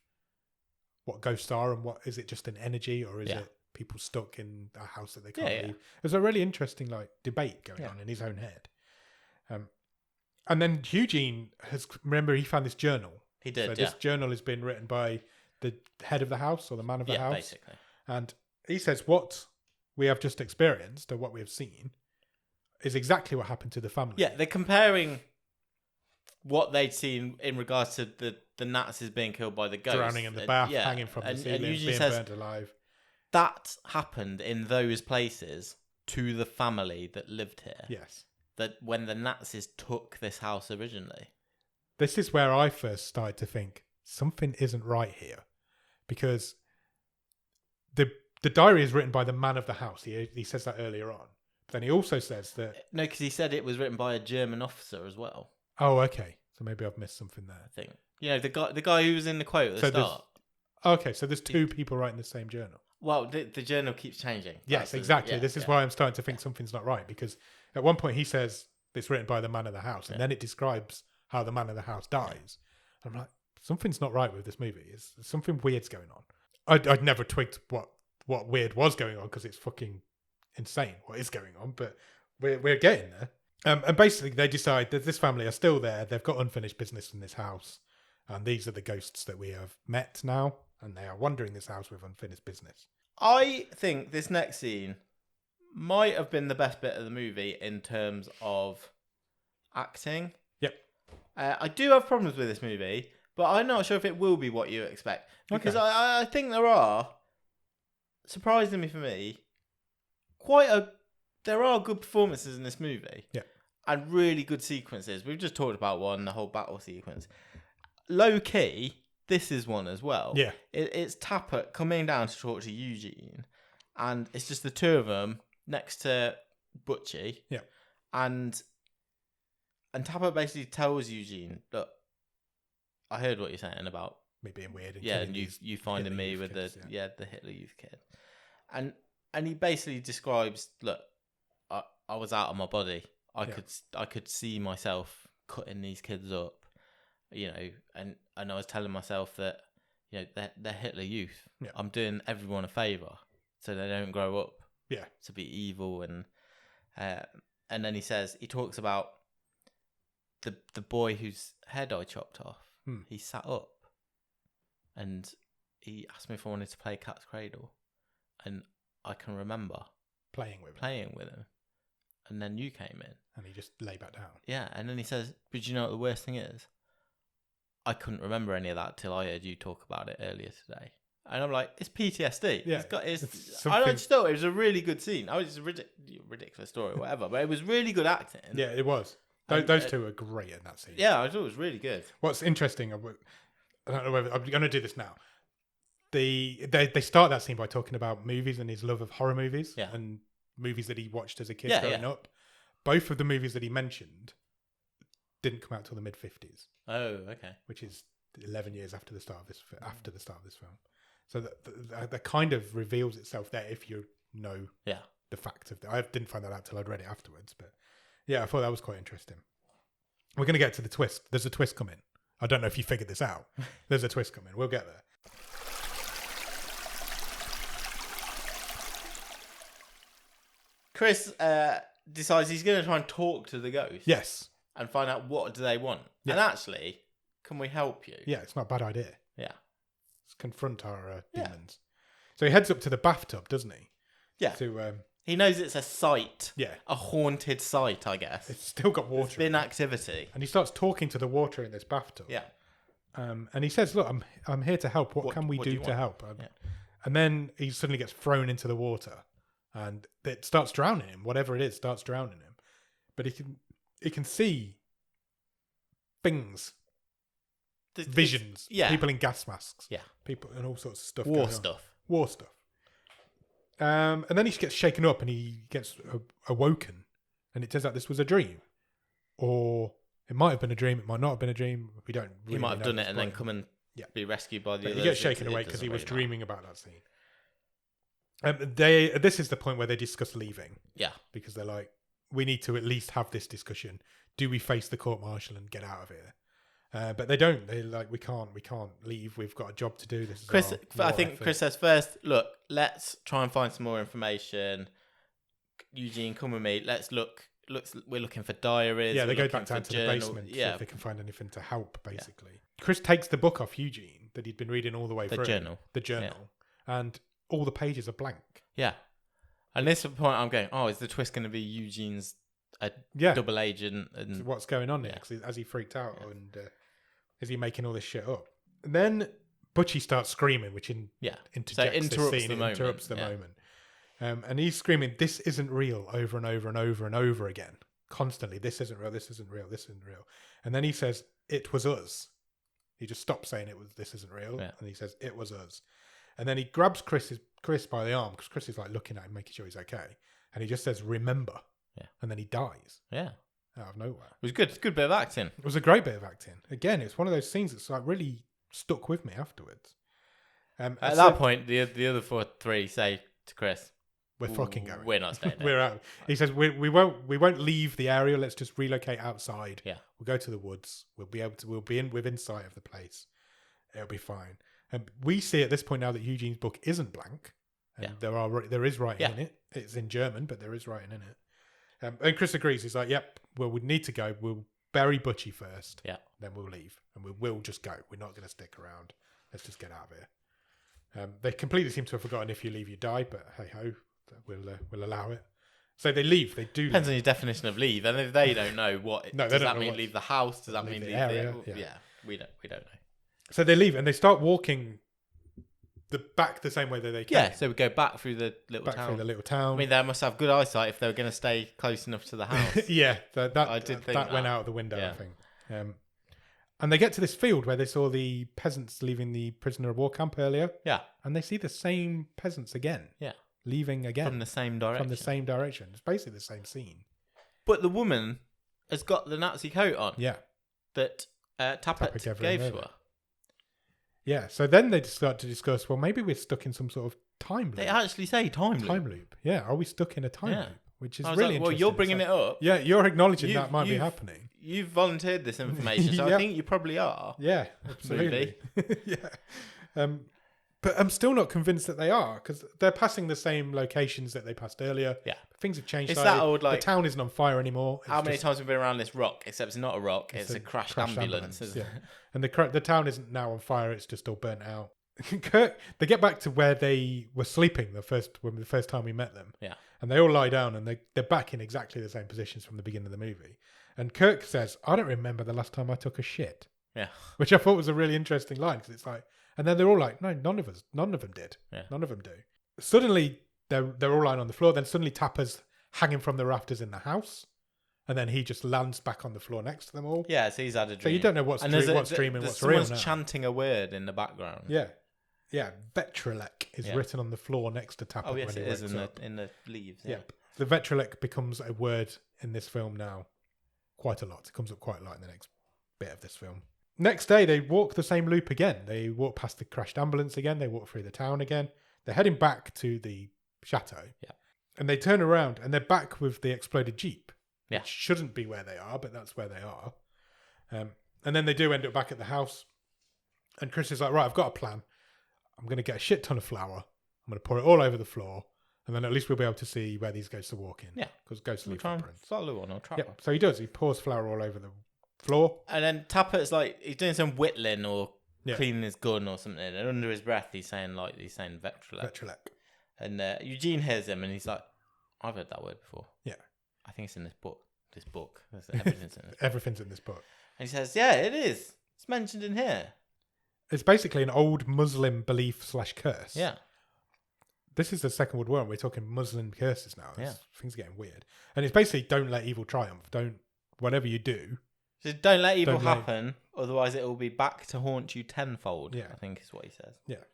what ghosts are and what is it just an energy or is it people stuck in a house that they can't leave. There's a really interesting debate going on in his own head. And then Eugene remember he found this journal. He did. So this journal has been written by the head of the house or the man of the house. Basically. And he says what we have just experienced or what we have seen is exactly what happened to the family. Yeah, they're comparing what they'd seen in regards to the Nazis being killed by the ghosts. Drowning in the bath, hanging from the ceiling, being burned alive. That happened in those places to the family that lived here. Yes. That when the Nazis took this house originally. This is where I first started to think something isn't right here. Because the diary is written by the man of the house. He says that earlier on. But then he also says that... No, because he said it was written by a German officer as well. Oh, okay. So maybe I've missed something there. I think. You know, the guy who was in the quote at the start. Okay, so there's two people writing the same journal. Well, the journal keeps changing. Yes, exactly. This is why I'm starting to think something's not right. Because at one point he says it's written by the man of the house. And then it describes how the man of the house dies. I'm like, something's not right with this movie. There's something weird's going on. I'd never twigged what weird was going on because it's fucking insane what is going on. But we're getting there. And basically they decide that this family are still there. They've got unfinished business in this house. And these are the ghosts that we have met now. And they are wandering this house with unfinished business. I think this next scene might have been the best bit of the movie in terms of acting. Yep. I do have problems with this movie, but I'm not sure if it will be what you expect. Because I think there are, surprisingly for me, there are good performances in this movie. Yeah. And really good sequences. We've just talked about one, the whole battle sequence. Low key, this is one as well. Yeah. It's Tapper coming down to talk to Eugene, and it's just the two of them next to Butchie. Yeah. And Tapper basically tells Eugene, look, I heard what you're saying about me being weird. And you finding me with kids, the Hitler Youth kid. And he basically describes, look, I was out of my body. I could see myself cutting these kids up. And I was telling myself that, they're Hitler Youth. Yeah. I'm doing everyone a favour so they don't grow up to be evil. And And then he talks about the boy whose head I chopped off. He sat up and he asked me if I wanted to play Cat's Cradle, and I can remember playing with him. And then you came in, and he just lay back down. Yeah, and then he says, "But you know what the worst thing is? I couldn't remember any of that till I heard you talk about it earlier today." And I'm like, "It's PTSD." Yeah, I just thought it was a really good scene. I was just a ridiculous story, or whatever, but it was really good acting. Yeah, it was. Those two are great in that scene. Yeah, I thought it was really good. What's interesting, I don't know whether I'm going to do this now. They start that scene by talking about movies and his love of horror movies and movies that he watched as a kid growing up. Both of the movies that he mentioned didn't come out till the mid-50s. Oh, okay. Which is 11 years after the start of this film. So that kind of reveals itself there if you know the facts of that. I didn't find that out till I'd read it afterwards, but yeah, I thought that was quite interesting. We're going to get to the twist. There's a twist coming. I don't know if you figured this out. There's a twist coming. We'll get there. Chris decides he's going to try and talk to the ghost. Yes. And find out what do they want. Yeah. And actually, can we help you? Yeah, it's not a bad idea. Yeah. Let's confront our demons. So he heads up to the bathtub, doesn't he? Yeah. He knows it's a site. Yeah. A haunted site, I guess. It's still got water. It's been activity. And he starts talking to the water in this bathtub. Yeah. And he says, "Look, I'm here to help. What can we do to help?" And then he suddenly gets thrown into the water. And it starts drowning him. Whatever it is starts drowning him. But he can see things. Visions. People in gas masks. Yeah. People and all sorts of stuff. War stuff. And then he gets shaken up and he gets awoken. And it turns out this was a dream. Or it might have been a dream. It might not have been a dream. We don't really He might have know done it and then come and be rescued by the others. He gets shaken awake because he was dreaming about that scene. This is the point where they discuss leaving. Yeah. Because they're like, we need to at least have this discussion. Do we face the court martial and get out of here? But they don't. They're like, we can't leave. We've got a job to do. This is Chris. I think Chris says first, look, let's try and find some more information. Eugene, come with me. Let's look. We're looking for diaries. Yeah, they go back down to the basement see if they can find anything to help, basically. Yeah. Chris takes the book off Eugene that he'd been reading all the way through. The journal. And all the pages are blank. Yeah. And this point I'm going, is the twist going to be Eugene's a double agent? And so what's going on there? As he freaked out and is he making all this shit up? And then Butchie starts screaming, which interrupts the moment. And he's screaming, "This isn't real," over and over and over and over again. Constantly, "This isn't real, this isn't real, this isn't real." And then he says, "It was us." He just stops saying "this isn't real," and he says, "It was us." And then he grabs Chris by the arm, because Chris is like looking at him, making sure he's okay. And he just says, "Remember." Yeah. And then he dies. Yeah. Out of nowhere. It was good. It's a good bit of acting. It was a great bit of acting. Again, it's one of those scenes that's like really stuck with me afterwards. At that point, the other three say to Chris, "We're fucking going. We're not staying there." We're out." He says, we won't leave the area. Let's just relocate outside. Yeah. We'll go to the woods. We'll be within sight of the place. It'll be fine. And we see at this point now that Eugene's book isn't blank. And there is writing in it. It's in German, but there is writing in it. And Chris agrees. He's like, "Yep, well, we need to go. We'll bury Butchie first. Yeah. Then we'll leave. And we'll just go. We're not going to stick around. Let's just get out of here." They completely seem to have forgotten if you leave, you die. But hey-ho, we'll allow it. So they leave. They do. Depends on your definition of leave. And if they don't know what... No, does that mean leave the house? Does that mean leave the area? We don't know. So they leave and they start walking back the same way that they came. Yeah, so we go back through the little town. I mean, they must have good eyesight if they were going to stay close enough to the house. Yeah, that went out of the window, I think. And they get to this field where they saw the peasants leaving the prisoner of war camp earlier. Yeah. And they see the same peasants again. Yeah. Leaving again. From the same direction. It's basically the same scene. But the woman has got the Nazi coat on. Yeah. That Tappet gave to her. Yeah, so then they start to discuss, well, maybe we're stuck in some sort of time loop. They actually say time loop. Time loop. Yeah, are we stuck in a time loop? Which is really interesting. Well, you're bringing it up. Yeah, you're acknowledging that might be happening. You've volunteered this information, so I think you probably are. Yeah, absolutely. Yeah. But I'm still not convinced that they are, because they're passing the same locations that they passed earlier. Yeah. Things have changed. It's slightly. that old, like... The town isn't on fire anymore. How many times have we been around this rock? Except it's not a rock. It's a crashed ambulance. Yeah. And the town isn't now on fire. It's just all burnt out. Kirk, they get back to where they were sleeping the first time we met them. Yeah. And they all lie down, and they're back in exactly the same positions from the beginning of the movie. And Kirk says, "I don't remember the last time I took a shit." Yeah. Which I thought was a really interesting line, because it's like, and then they're all like, "No, none of them did. Yeah. None of them do." Suddenly, they're all lying on the floor. Then suddenly, Tapper's hanging from the rafters in the house, and then he just lands back on the floor next to them all. Yeah, so he's had a dream. So you don't know what's dream and what's real now. Someone's chanting a word in the background. Yeah. Yeah, Vetrelek is written on the floor next to Tapper. Oh yes, when it he is wakes up. in the leaves. Yeah. The Vetrelek becomes a word in this film now quite a lot. It comes up quite a lot in the next bit of this film. Next day, they walk the same loop again. They walk past the crashed ambulance again. They walk through the town again. They're heading back to the chateau. Yeah. And they turn around and they're back with the exploded Jeep. Yeah. Which shouldn't be where they are, but that's where they are. And then they do end up back at the house. And Chris is like, "Right, I've got a plan. I'm going to get a shit ton of flour. I'm going to pour it all over the floor. And then at least we'll be able to see where these ghosts are walking." Yeah. Because ghosts leave Try and footprints. follow one or trap Yeah. one. So he does. He pours flour all over the floor. And then Tapper's like, he's doing some whittling or Yeah. cleaning his gun or something. And under his breath, he's saying Vetrelek. Vetrelek. And Eugene hears him and he's like, "I've heard that word before. Yeah. I think it's in this book. There's evidence in it." Everything's in this book. And he says, "Yeah, it is. It's mentioned in here." It's basically an old Muslim belief / curse. Yeah. This is the Second World War, and we're talking Muslim curses now. Yeah. Things are getting weird. And it's basically, don't let evil triumph. Whatever you do. So don't let evil happen, otherwise it will be back to haunt you tenfold. Yeah. I think is what he says. Yeah.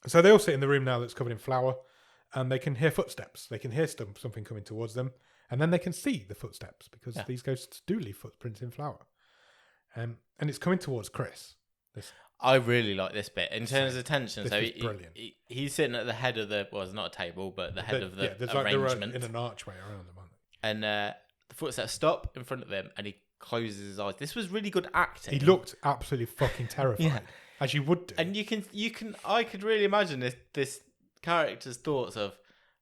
So they all sit in the room now that's covered in flour, and they can hear footsteps. They can hear something coming towards them, and then they can see the footsteps, because these ghosts do leave footprints in flour. And it's coming towards Chris. I really like this bit in terms of tension. So brilliant. He's sitting at the head of the, well, it's not a table, but the head of the there's arrangement. in an archway around them, aren't they? And the footsteps stop in front of him, and he closes his eyes. This was really good acting. He looked absolutely fucking terrified, as you would do. And I could really imagine this character's thoughts of,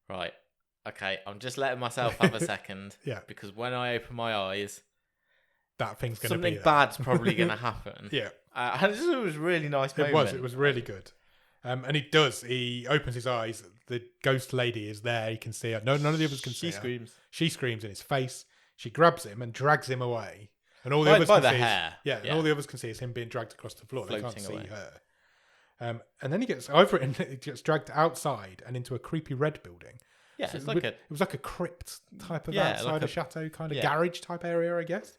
right, okay, I'm just letting myself have a second, because when I open my eyes, that thing's going to be something bad's probably going to happen. Yeah. And it was a really nice moment. It was really good. And he opens his eyes. The ghost lady is there. He can see her. No, none of the others can see her. She screams in his face. She grabs him and drags him away. And all the others can see hair. And all the others can see is him being dragged across the floor. They can't see away. her. And then he gets over it and he gets dragged outside and into a creepy red building. Yeah, So it was like a crypt type of Yeah, outside like a a- chateau kind of garage type area, I guess.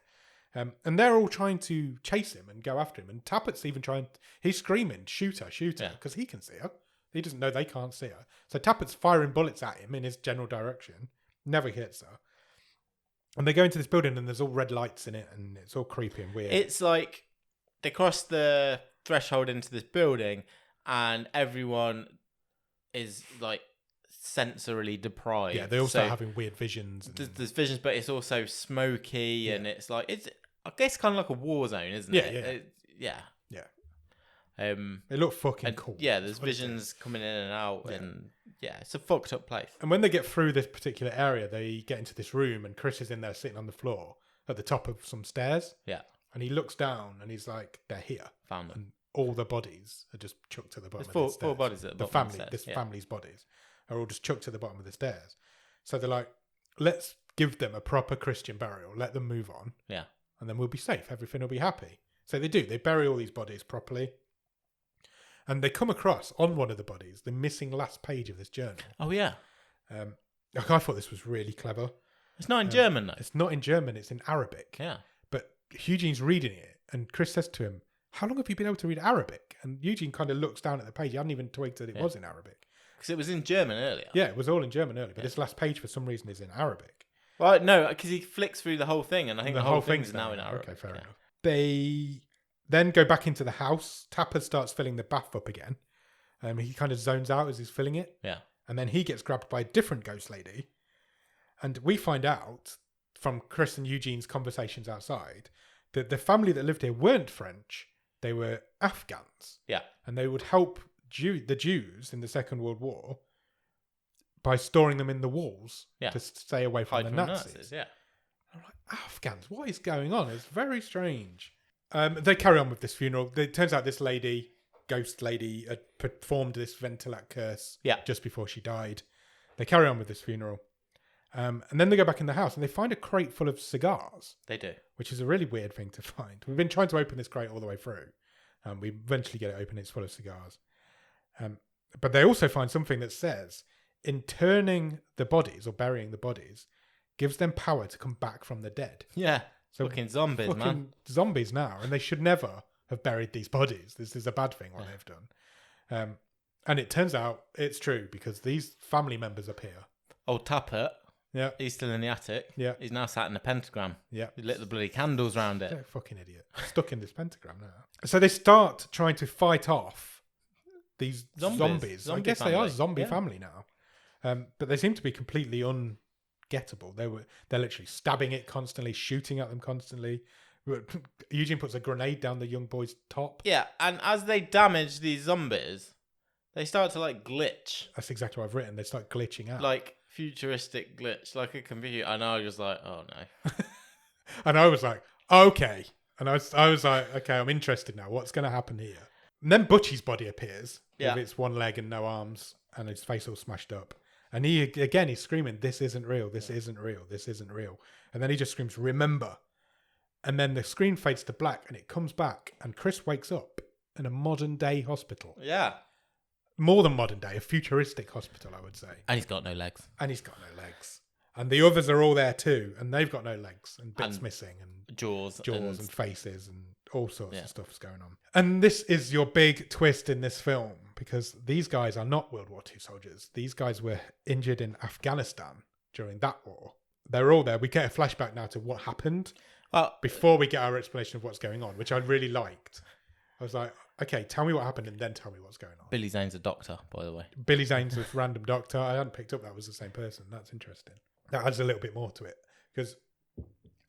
And they're all trying to chase him and go after him. And Tappert's even he's screaming, "Shoot her," because he can see her. He doesn't know they can't see her. So Tappert's firing bullets at him in his general direction. Never hits her. And they go into this building and there's all red lights in it and it's all creepy and weird. It's like they cross the threshold into this building and everyone is like sensorily deprived. Yeah, they all start having weird visions. There's visions, but it's also smoky and it's like, I guess kind of like a war zone, isn't it? Yeah. They look fucking cool. Yeah, there's visions coming in and out and it's a fucked up place. And when they get through this particular area, they get into this room and Chris is in there sitting on the floor at the top of some stairs. Yeah. And he looks down and he's like, "They're here." Found them. And all the bodies are just chucked to the bottom There's of the stairs. four bodies at the bottom of the stairs. This family's bodies are all just chucked to the bottom of the stairs. So they're like, "Let's give them a proper Christian burial. Let them move on. Yeah. And then we'll be safe. Everything will be happy." So they do. They bury all these bodies properly. And they come across on one of the bodies the missing last page of this journal. Oh, yeah. I thought this was really clever. It's not in German, though. It's not in German. It's in Arabic. Yeah. But Eugene's reading it, and Chris says to him, "How long have you been able to read Arabic?" And Eugene kind of looks down at the page. He hadn't even twigged that it was in Arabic. Because it was in German earlier. Yeah, it was all in German earlier, but this last page for some reason is in Arabic. Well, no, because he flicks through the whole thing, and I think the whole thing's now in Arabic. Okay, fair enough. They then go back into the house. Tapper starts filling the bath up again. He kind of zones out as he's filling it. Yeah. And then he gets grabbed by a different ghost lady. And we find out from Chris and Eugene's conversations outside that the family that lived here weren't French. They were Afghans. Yeah. And they would help the Jews in the Second World War by storing them in the walls to stay away from the Nazis. Yeah. I'm like, Afghans, what is going on? It's very strange. They carry on with this funeral. It turns out this ghost lady, had performed this Ventilat curse just before she died. They carry on with this funeral. And then they go back in the house and they find a crate full of cigars. They do. Which is a really weird thing to find. We've been trying to open this crate all the way through. We eventually get it open. It's full of cigars. But they also find something that says interning the bodies or burying the bodies gives them power to come back from the dead. Yeah. So fucking zombies, man. Zombies now. And they should never have buried these bodies. This is a bad thing what they've done. And it turns out it's true because these family members appear. Old Tappert. Yeah. He's still in the attic. Yeah. He's now sat in a pentagram. Yeah. He lit the bloody candles round it. They're a fucking idiot. Stuck in this pentagram now. So they start trying to fight off these zombies. I guess family. They are zombie family now. But they seem to be completely ungettable. They're literally stabbing it constantly, shooting at them constantly. Eugene puts a grenade down the young boy's top. Yeah, and as they damage these zombies, they start to like glitch. That's exactly what I've written. They start glitching out. Like futuristic glitch, like a computer. And I was like, oh no. And I was like, okay. And I was like, okay, I'm interested now. What's going to happen here? And then Butchie's body appears with its one leg and no arms and his face all smashed up. And he's screaming, this isn't real. This isn't real. This isn't real. And then he just screams, remember. And then the screen fades to black and it comes back and Chris wakes up in a modern day hospital. Yeah. More than modern day, a futuristic hospital, I would say. And he's got no legs. And the others are all there too, and they've got no legs and bits missing and jaws and faces and all sorts of stuff's going on. And this is your big twist in this film because these guys are not World War II soldiers. These guys were injured in Afghanistan during that war. They're all there. We get a flashback now to what happened before we get our explanation of what's going on, which I really liked. I was like, okay, tell me what happened and then tell me what's going on. Billy Zane's a doctor, by the way. Billy Zane's a random doctor. I hadn't picked up that was the same person. That's interesting. That adds a little bit more to it. Because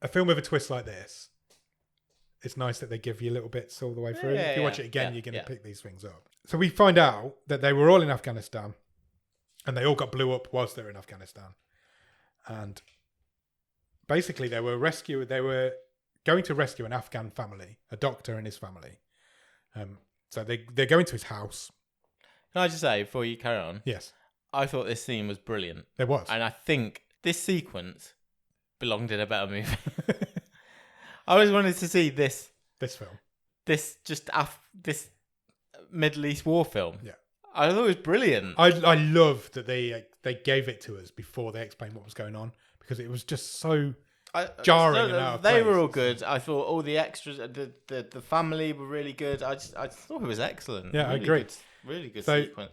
a film with a twist like this, it's nice that they give you little bits all the way through. If you watch it again, you're going to pick these things up. So we find out that they were all in Afghanistan and they all got blew up whilst they were in Afghanistan. And basically they were going to rescue an Afghan family, a doctor and his family. So they go into his house. Can I just say, before you carry on? Yes. I thought this scene was brilliant. It was. And I think this sequence belonged in a better movie. I always wanted to see this film. This Middle East war film. Yeah. I thought it was brilliant. I love that they gave it to us before they explained what was going on because it was just so jarring and out of place. They were all good. I thought all the extras, the family were really good. I just thought it was excellent. Yeah, really I agree. Really good sequence.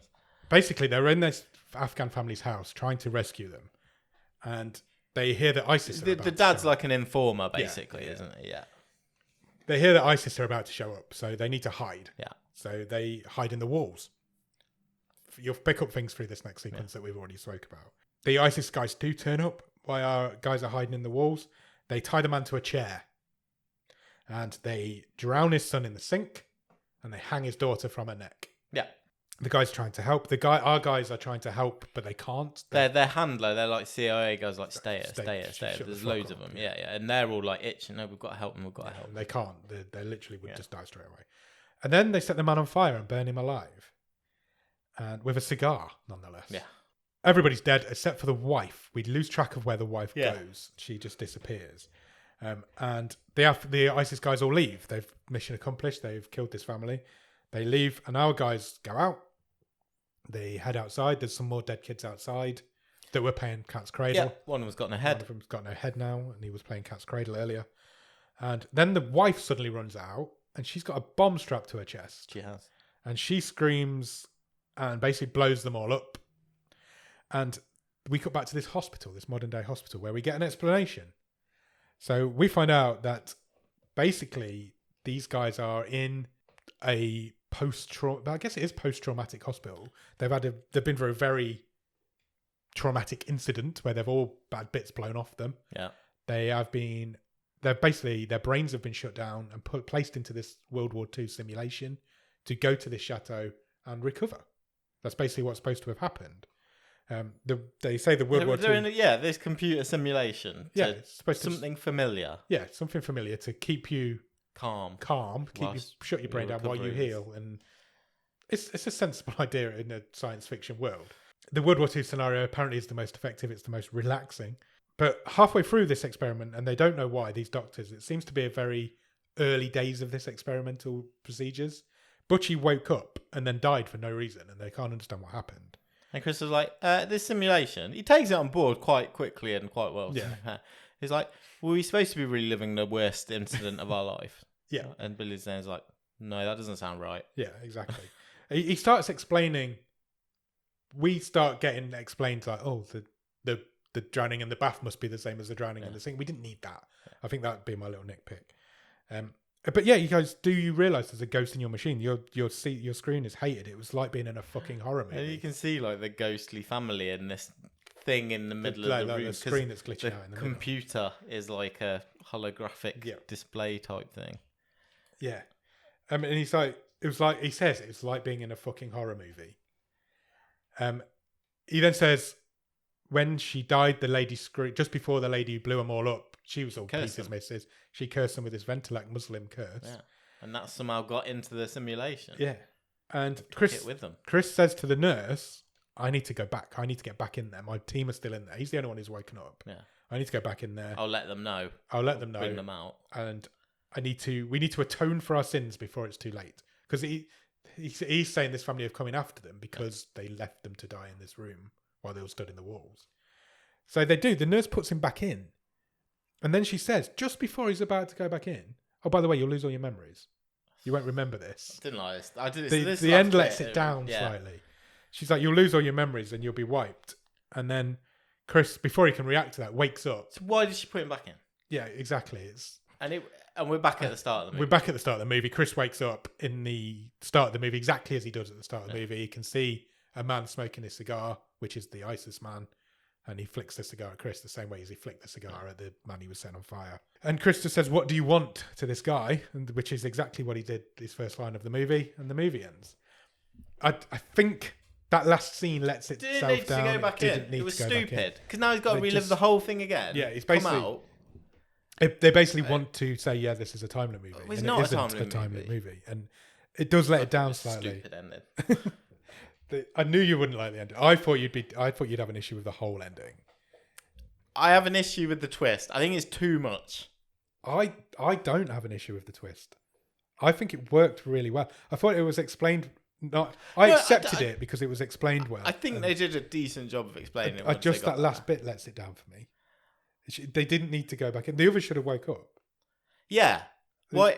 Basically, they're in this Afghan family's house trying to rescue them, and they hear that ISIS. The dad's like an informer, basically, isn't he? Yeah. They hear that ISIS are about to show up, so they need to hide. Yeah. So they hide in the walls. You'll pick up things through this next sequence that we've already spoke about. The ISIS guys do turn up while our guys are hiding in the walls. They tie the man to a chair, and they drown his son in the sink, and they hang his daughter from her neck. Yeah. The guy's trying to help. Our guys are trying to help, but they can't. Their handler, they're like CIA guys, like stay it. There's loads of them. Yeah. And they're all like itching. No, we've got to help them. And they can't. They literally would just die straight away. And then they set the man on fire and burn him alive, and with a cigar, nonetheless. Yeah. Everybody's dead except for the wife. We lose track of where the wife goes. She just disappears. And the ISIS guys all leave. They've mission accomplished. They've killed this family. They leave, and our guys go out. They head outside. There's some more dead kids outside that were playing Cat's Cradle. Yeah, one of them's got no head. One of them's got no head now, and he was playing Cat's Cradle earlier. And then the wife suddenly runs out, and she's got a bomb strapped to her chest. She has. And she screams and basically blows them all up. And we cut back to this hospital, this modern day hospital, where we get an explanation. So we find out that basically these guys are in a post-traumatic hospital. They've been through a very traumatic incident where they've all had bits blown off them. Yeah. Their brains have been shut down and placed into this World War II simulation to go to this chateau and recover. That's basically what's supposed to have happened. They say the World War II... this computer simulation. Yeah, it's supposed something familiar. Yeah, something familiar to keep you calm, shut your brain down while you heal. And it's a sensible idea in a science fiction world. The World War II scenario apparently is the most effective. It's the most relaxing. But halfway through this experiment, and they don't know why, these doctors, it seems to be a very early days of this experimental procedures. Butchie woke up and then died for no reason, and they can't understand what happened. And Chris was like, this simulation, he takes it on board quite quickly and quite well. Yeah. He's like, well, we're supposed to be reliving the worst incident of our life. Yeah. And Billy's there is like, no, that doesn't sound right. Yeah, exactly. He starts explaining, we start getting explained like, oh, the drowning in the bath must be the same as the drowning in the sink. We didn't need that. I think that would be my little nitpick. But yeah, you guys, do you realise there's a ghost in your machine? Your screen is hated. It was like being in a fucking horror movie. And you can see like the ghostly family in this thing in the middle of the room. The screen that's glitching out in the middle. The computer is like a holographic display type thing. Yeah. And he's like, he says it's like being in a fucking horror movie. He then says, when she died, the lady screamed, just before the lady blew them all up, she was all pieces, misses. She cursed them with this Ventilak Muslim curse. Yeah. And that somehow got into the simulation. Yeah. And Chris says to the nurse, I need to go back. I need to get back in there. My team are still in there. He's the only one who's woken up. Yeah. I need to go back in there. I'll let them know. Bring them out. And we need to atone for our sins before it's too late. Because he's saying this family have come in after them because they left them to die in this room while they all stood in the walls. So they do. The nurse puts him back in. And then she says, just before he's about to go back in, oh, by the way, you'll lose all your memories. You won't remember this. I didn't like this. I did this. The end lets it down slightly. She's like, you'll lose all your memories and you'll be wiped. And then Chris, before he can react to that, wakes up. So why did she put him back in? Yeah, exactly. And we're back at the start of the movie. We're back at the start of the movie. Chris wakes up in the start of the movie exactly as he does at the start of the movie. He can see a man smoking a cigar, which is the ISIS man. And he flicks the cigar at Chris the same way as he flicked the cigar at the man he was setting on fire. And Chris just says, what do you want to this guy? And which is exactly what he did, his first line of the movie. And the movie ends. I think that last scene lets itself down. Didn't need to go back in. It was stupid. Because now he's got to relive the whole thing again. Yeah, it's basically... They basically want to say, yeah, this is a time limit movie. It's not a time limit movie. And it does let it down slightly. Stupid ending. I knew you wouldn't like the ending. I thought you'd have an issue with the whole ending. I have an issue with the twist. I think it's too much. I don't have an issue with the twist. I think it worked really well. I thought it was explained. I accepted it because it was explained well. I think they did a decent job of explaining it. Just that last bit lets it down for me. They didn't need to go back in. The others should have woke up. Yeah. Well,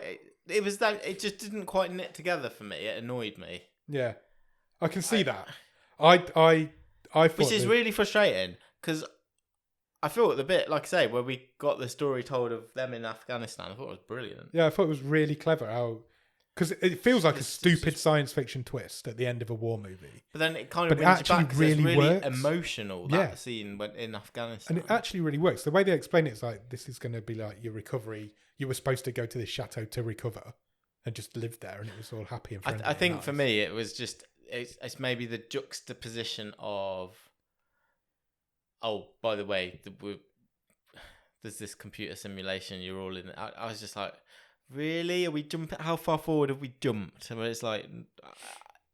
it was that it just didn't quite knit together for me. It annoyed me. Yeah. I can see that. I thought which is really frustrating because I thought the bit, like I say, where we got the story told of them in Afghanistan, I thought it was brilliant. Yeah, I thought it was really clever because it feels like a stupid science fiction twist at the end of a war movie. But then it kind of brings you back because it's really emotional, that scene in Afghanistan. And it actually really works. The way they explain it is like, this is going to be like your recovery. You were supposed to go to this chateau to recover and just live there and it was all happy and friendly. I think for me, it was just... It's maybe the juxtaposition of, oh, by the way, there's this computer simulation. You're all in it. I was just like, really? Are we jumping? How far forward have we jumped? And it's like,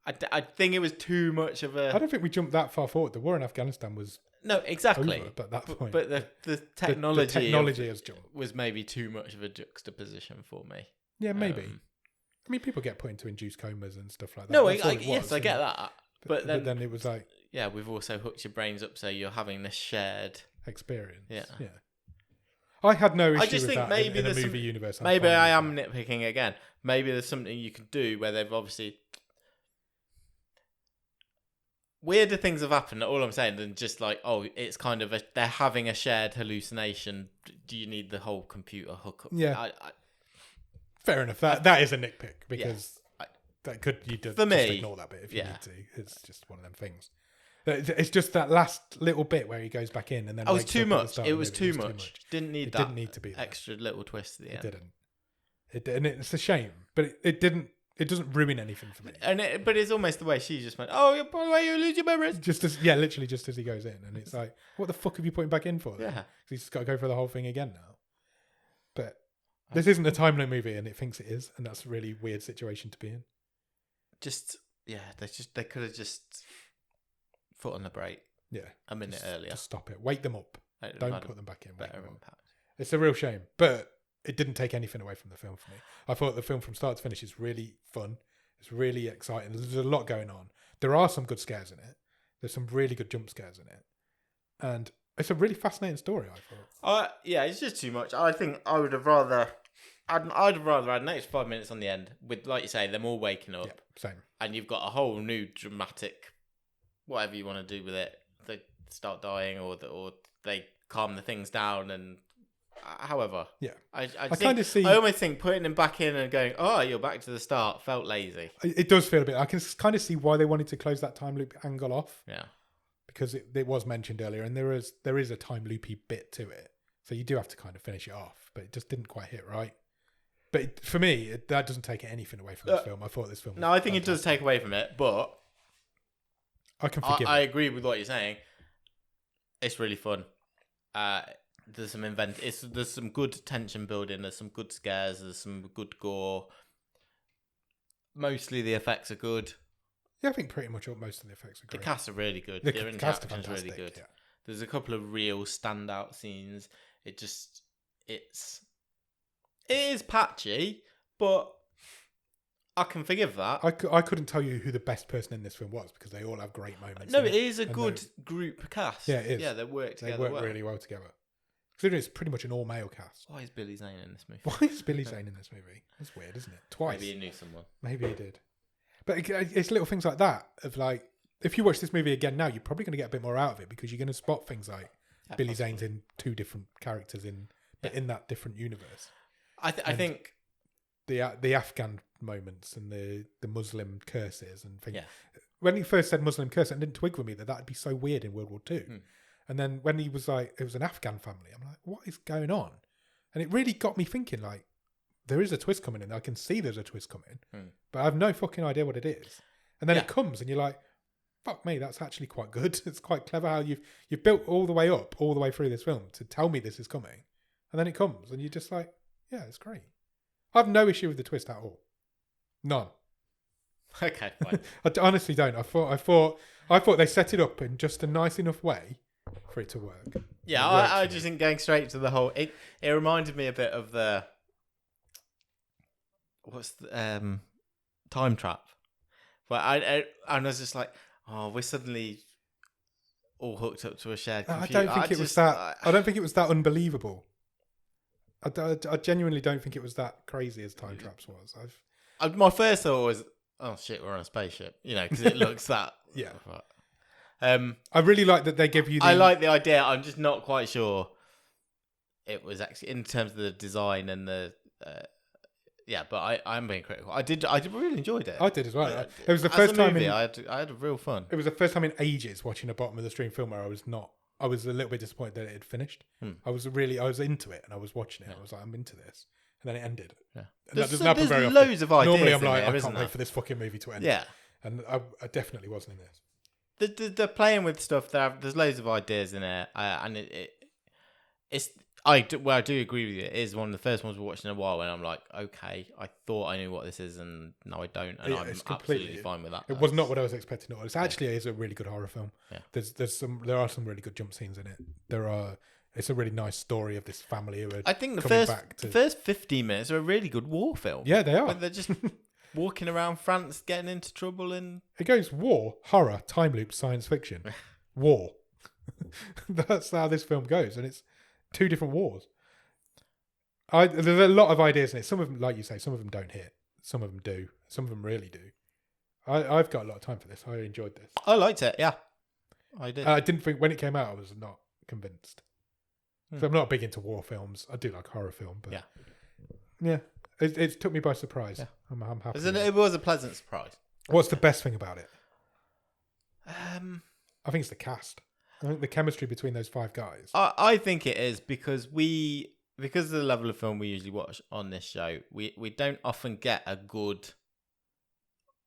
I think it was too much of a. I don't think we jumped that far forward. The war in Afghanistan was no exactly, over at that point. But the technology has jumped. Was maybe too much of a juxtaposition for me. Yeah, maybe. I mean, people get put into induced comas and stuff like that. No, yes, I get that. But then it was like... Yeah, we've also hooked your brains up so you're having this shared... experience. Yeah. I had no issue I just with think that maybe in a movie universe. Maybe I am nitpicking again. Maybe there's something you can do where they've obviously... Weirder things have happened, all I'm saying, than just like, oh, it's kind of they're having a shared hallucination. Do you need the whole computer hookup? Yeah. Fair enough. That is a nitpick because you just ignore that bit if you need to. It's just one of them things. It's just that last little bit where he goes back in and then. It was too much. It was too much. Didn't need that. Didn't need to be there. Extra little twist at the end. It didn't. And it's a shame, but it didn't. It doesn't ruin anything for me. But it's almost the way she just went, oh, by the way, you lose your memories. Literally just as he goes in. And it's like, what the fuck have you put him back in for? Then? Yeah. He's just got to go for the whole thing again now. But this isn't a time limit movie, and it thinks it is. And that's a really weird situation to be in. They could have just foot on the brake. Yeah. A minute earlier. Just stop it. Wake them up. Don't put them back in. Better impact. It's a real shame. But it didn't take anything away from the film for me. I thought the film from start to finish is really fun. It's really exciting. There's a lot going on. There are some good scares in it. There's some really good jump scares in it. And it's a really fascinating story, I thought. It's just too much. I think I would have rather... I'd have rather had an extra 5 minutes on the end with, like you say, them all waking up. Yeah, same. And you've got a whole new dramatic... Whatever you want to do with it. They start dying or they calm the things down and... However, yeah, I kind of see. I almost think putting him back in and going, "Oh, you're back to the start," felt lazy. It does feel a bit. I can kind of see why they wanted to close that time loop angle off. Yeah, because it was mentioned earlier, and there is a time loopy bit to it, so you do have to kind of finish it off. But it just didn't quite hit right. But for me, that doesn't take anything away from the film. I thought this film. No, I think it does take away from it, but I can forgive. I agree with what you're saying. It's really fun. There's some there's some good tension building. There's some good scares. There's some good gore. Mostly the effects are good. Yeah, I think pretty much most of the effects are great. The cast are really good. The cast are really good. Yeah. There's a couple of real standout scenes. It is patchy, but I can forgive that. I couldn't tell you who the best person in this film was because they all have great moments. No, it is a good group cast. Yeah, it is. Yeah, they work together. They work really well together. Considering it's pretty much an all-male cast. Why is Billy Zane in this movie? Why is Billy Zane in this movie? That's weird, isn't it? Twice. Maybe he knew someone. Maybe he did. But it's little things like that of like, if you watch this movie again now, you're probably going to get a bit more out of it because you're going to spot things like Billy Zane's in two different characters in that different universe. I think the Afghan moments and the Muslim curses and things. Yeah. When he first said Muslim curse, it didn't twig with me that'd be so weird in World War II. And then when he was like, it was an Afghan family, I'm like, what is going on? And it really got me thinking, like, there is a twist coming in. I can see there's a twist coming, but I have no fucking idea what it is. And then it comes and you're like, fuck me, that's actually quite good. It's quite clever how you've built all the way up, all the way through this film to tell me this is coming. And then it comes and you're just like, yeah, it's great. I have no issue with the twist at all. None. Okay, fine. I honestly don't. I thought they set it up in just a nice enough way for it to work. Yeah, I just think going straight to the whole. It reminded me a bit of the Time Trap, where I was just like, oh, we're suddenly all hooked up to a shared computer. I don't think it was that. I don't think it was that unbelievable. I genuinely don't think it was that crazy as Time Traps was. My first thought was, oh shit, we're on a spaceship, because it looks that. Yeah. I really like that they give you. I like the idea. I'm just not quite sure it was actually in terms of the design and the. But I'm being critical. I really enjoyed it. I did as well. It was the first time I had a real fun. It was the first time in ages watching a bottom of the stream film where I was a little bit disappointed that it had finished. I was into it and I was watching it. I was like, I'm into this, and then it ended. Yeah, there's loads of ideas. Normally, I'm like, I can't wait for this fucking movie to end. Yeah, and I definitely wasn't in this. They're playing with stuff. There's loads of ideas in there, and it's. I do agree with you. It is one of the first ones we're watching in a while, and I'm like, okay, I thought I knew what this is, and no, I don't, and I'm absolutely fine with that. It was not what I was expecting at all. It actually is a really good horror film. Yeah. There are some really good jump scenes in it. It's a really nice story of this family who are. I think the first 15 minutes are a really good war film. Yeah, they are. Like they're just walking around France, getting into trouble, and it goes war, horror, time loop, science fiction, war. That's how this film goes, and it's. Two different wars. There's a lot of ideas in it. Some of them, like you say, some of them don't hit. Some of them do. Some of them really do. I've got a lot of time for this. I enjoyed this. I liked it. Yeah, I did. I didn't think when it came out, I was not convinced. So I'm not big into war films. I do like horror film, but yeah, it took me by surprise. Yeah. I'm happy. It was a pleasant surprise. What's the best thing about it? I think it's the cast. I think the chemistry between those five guys. I think it is because of the level of film we usually watch on this show, we don't often get a good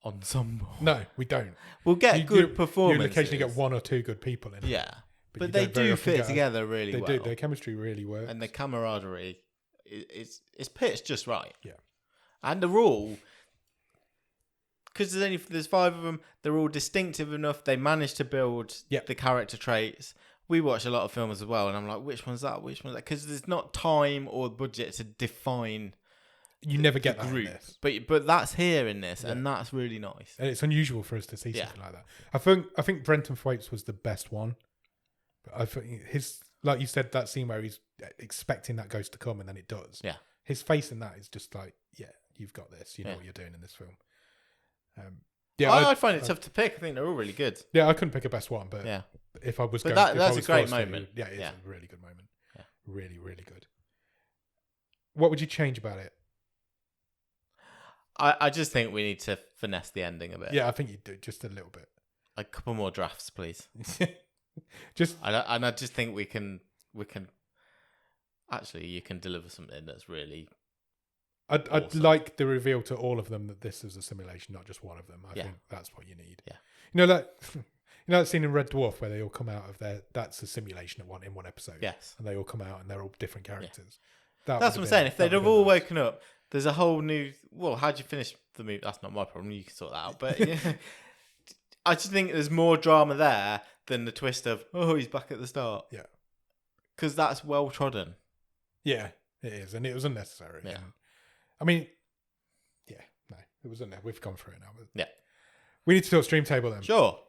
ensemble. No, we don't. We'll get good performances. You'll occasionally get one or two good people in it. Yeah. you But they don't very do often fit get together really They well. do. Their chemistry really works. And the camaraderie, it's pitched just right. Yeah. And they're all, because there's 5 of them, they're all distinctive enough. They manage to build the character traits. We watch a lot of films as well, and I'm like, which one's that? Which one's that? Because there's not time or budget to define. You never get that group, in this. but that's here in this, and that's really nice. And it's unusual for us to see something like that. I think Brenton Thwaites was the best one. But I think like you said, that scene where he's expecting that ghost to come and then it does. Yeah. His face in that is just like, yeah, you've got this. You know what you're doing in this film. I find it tough to pick. I think they're all really good. Yeah, I couldn't pick a best one, but if I was, that's a great moment. It's a really good moment. Yeah. Really, really good. What would you change about it? I just think we need to finesse the ending a bit. Yeah, I think you do just a little bit. A couple more drafts, please. I just think we can. Actually, you can deliver something that's really. I'd like the reveal to all of them that this is a simulation, not just one of them. I think that's what you need. Yeah. You know that scene in Red Dwarf where they all come out of that's a simulation in one episode. Yes. And they all come out and they're all different characters. Yeah. That's what I'm saying. If they'd have all woken up, there's a whole new. Well, how'd you finish the movie? That's not my problem. You can sort that out. But I just think there's more drama there than the twist of he's back at the start. Yeah. Because that's well trodden. Yeah, it is, and it was unnecessary. Yeah. I mean, no, it was unnecessary. We've gone through it now. Yeah. We need to talk Stream Table then. Sure.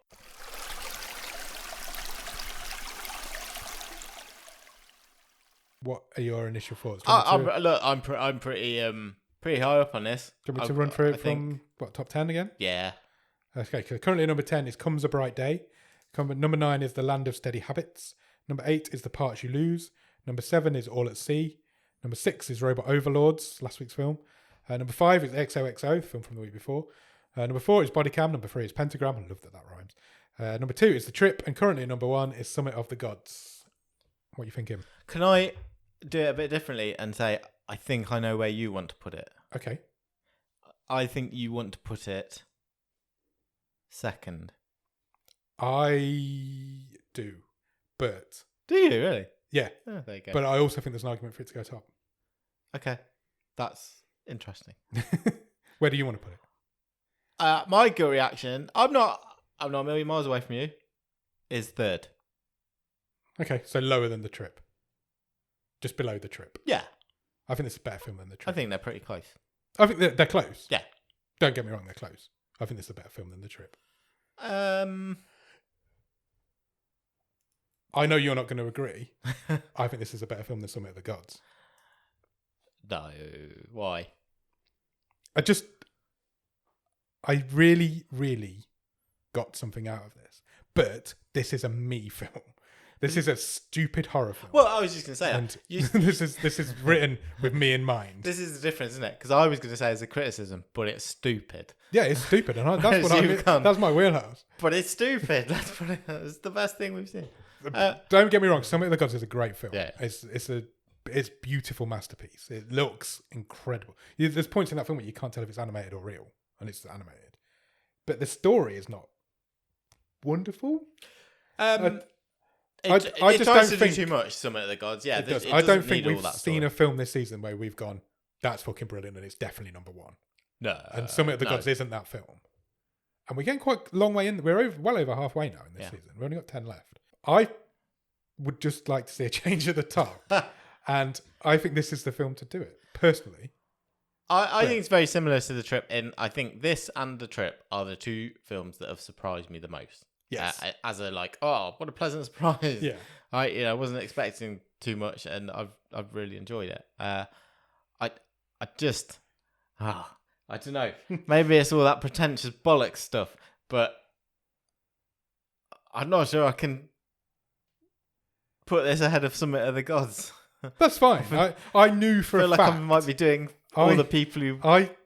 What are your initial thoughts? I'm pretty high up on this. Do you want me to run through it from top 10 again? Yeah. Okay, so currently number 10 is Comes a Bright Day. Number 9 is The Land of Steady Habits. Number 8 is The Parts You Lose. Number 7 is All at Sea. Number 6 is Robot Overlords, last week's film. Number 5 is XOXO, the film from the week before. Number 4 is Body Cam. Number 3 is Pentagram. I love that rhymes. Number 2 is The Trip. And currently number 1 is Summit of the Gods. What are you thinking? Can I do it a bit differently and say, I think I know where you want to put it? Okay. I think you want to put it second. I do. But... Do you, really? Yeah. Oh, there you go. But I also think there's an argument for it to go top. Okay. That's interesting. Where do you want to put it? My gut reaction, I'm not a million miles away from you, is third. Okay, so lower than The Trip. Just below The Trip. Yeah. I think it's a better film than The Trip. I think they're pretty close. I think they're close. Yeah. Don't get me wrong, they're close. I think this is a better film than The Trip. I know you're not going to agree. I think this is a better film than Summit of the Gods. No. Why? I really, really got something out of this. But this is a me film. This is a stupid horror film. Well, I was just going to say and this is written with me in mind. This is the difference, isn't it? Because I was going to say it's a criticism, but it's stupid. Yeah, it's stupid, and that's my wheelhouse. But it's stupid. It's the best thing we've seen. Don't get me wrong. Summit of the Gods is a great film. Yeah. It's a beautiful masterpiece. It looks incredible. There's points in that film where you can't tell if it's animated or real, and it's animated. But the story is not wonderful. It just tries to do too much. Summit of the Gods, yeah. I don't think we've seen a film this season where we've gone, that's fucking brilliant, and it's definitely number one. No, and Summit of the Gods isn't that film. And we're getting quite a long way in. We're well over halfway now in this season. We've only got 10 left. I would just like to see a change at the top, and I think this is the film to do it. Personally, I think it's very similar to The Trip. In I think this and The Trip are the two films that have surprised me the most. Yes, as a what a pleasant surprise. Yeah, I wasn't expecting too much, and I've really enjoyed it. I don't know. Maybe it's all that pretentious bollocks stuff, but I'm not sure I can put this ahead of Summit of the Gods. That's fine. I knew for a fact. I might be doing all the people who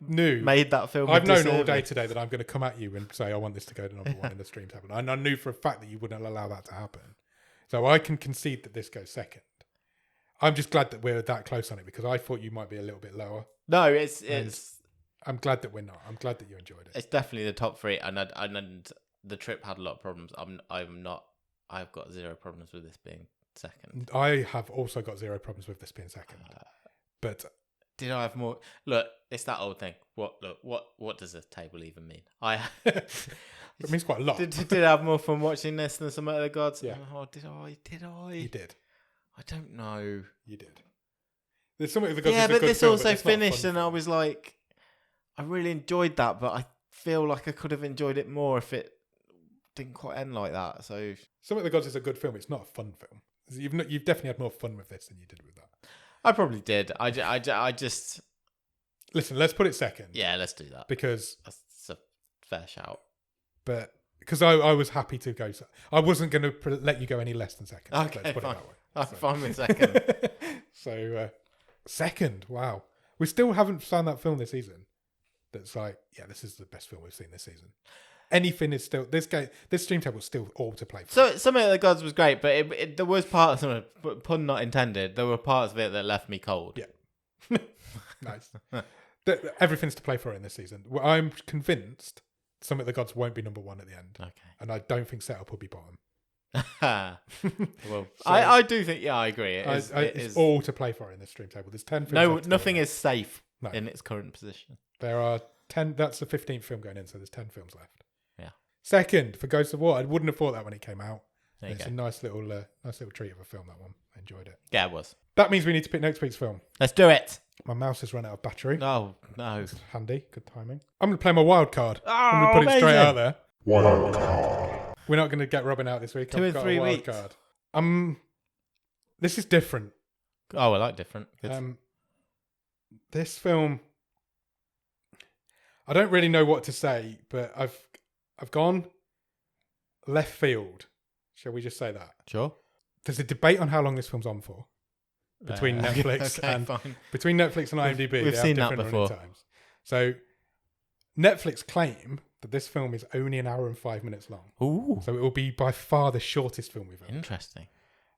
made that film. I've known all day today that I'm going to come at you and say I want this to go to number one in the Stream Table. And I knew for a fact that you wouldn't allow that to happen. So I can concede that this goes second. I'm just glad that we're that close on it because I thought you might be a little bit lower. No, I'm glad that we're not. I'm glad that you enjoyed it. It's definitely the top 3, and the trip had a lot of problems. I'm not. I've got 0 problems with this being second. I have also got 0 problems with this being second. But did I have more? Look, it's that old thing. What does a table even mean? It means quite a lot. Did I have more fun watching this than some other gods? Yeah. Oh, did I? You did. I don't know. You did. There's something with the gods. Yeah, but this film, also it's not finished, fun and I was like, I really enjoyed that, but I feel like I could have enjoyed it more if it didn't quite end like that. So, Some of the Gods is a good film. It's not a fun film. You've definitely had more fun with this than you did with that. I probably did. I just Listen, let's put it second. Yeah, let's do that. Because That's a fair shout. But because I was happy to go, I wasn't going to let you go any less than second. Okay, let's put fine. it that way. I'm fine with second. So second, wow, we still haven't found that film this season. That's like, yeah, this is the best film we've seen this season. Anything is still this stream table is still all to play for. So some of the gods was great, but there was parts of it, pun not intended. There were parts of it that left me cold. Yeah, nice. Everything's to play for in this season. Well, I'm convinced some of the gods won't be number 1 at the end. Okay, and I don't think setup will be bottom. Well, So, I do think, yeah, I agree. It's all to play for in this stream table. There's 10 films. Nothing is safe No. in its current position. There are 10. That's the 15th film going in, so there's 10 films left. Yeah. Second for Ghost of War. I wouldn't have thought that when it came out. It's go. a nice little treat of a film. That one, I enjoyed it. Yeah, it was. That means we need to pick next week's film. Let's do it. My mouse has run out of battery. Oh no! It's handy, good timing. I'm going to play my wild card. Oh, I'm going to put it straight amazing. out there. Wild card. We're not going to get Robin out this week. 2 I've in got 3 a wild weeks. card. This is different. Oh, I like different. Good. This film, I don't really know what to say, but I've gone left field. Shall we just say that? Sure. There's a debate on how long this film's on for between Netflix okay, and fine. between Netflix and IMDb. We've They have seen that different before. running times. So Netflix claim that this film is only an hour and 5 minutes long. Ooh, So it will be by far the shortest film we've ever. interesting.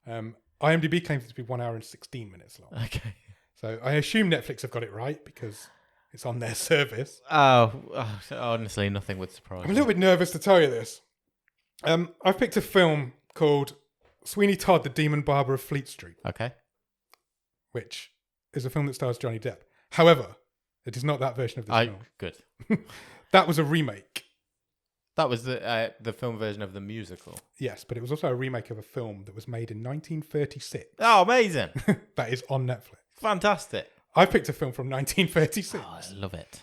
IMDb claims it to be 1 hour and 16 minutes long. Okay. So I assume Netflix have got it right because it's on their service. Oh, honestly, nothing would surprise I'm a little bit nervous to tell you this. I've picked a film called Sweeney Todd, the Demon Barber of Fleet Street, Okay. which is a film that stars Johnny Depp. However, it is not that version of this film. Good. That was a remake. That was the film version of the musical. Yes, but it was also a remake of a film that was made in 1936. Oh, amazing! That is on Netflix. Fantastic. I picked a film from 1936. Oh, I love it.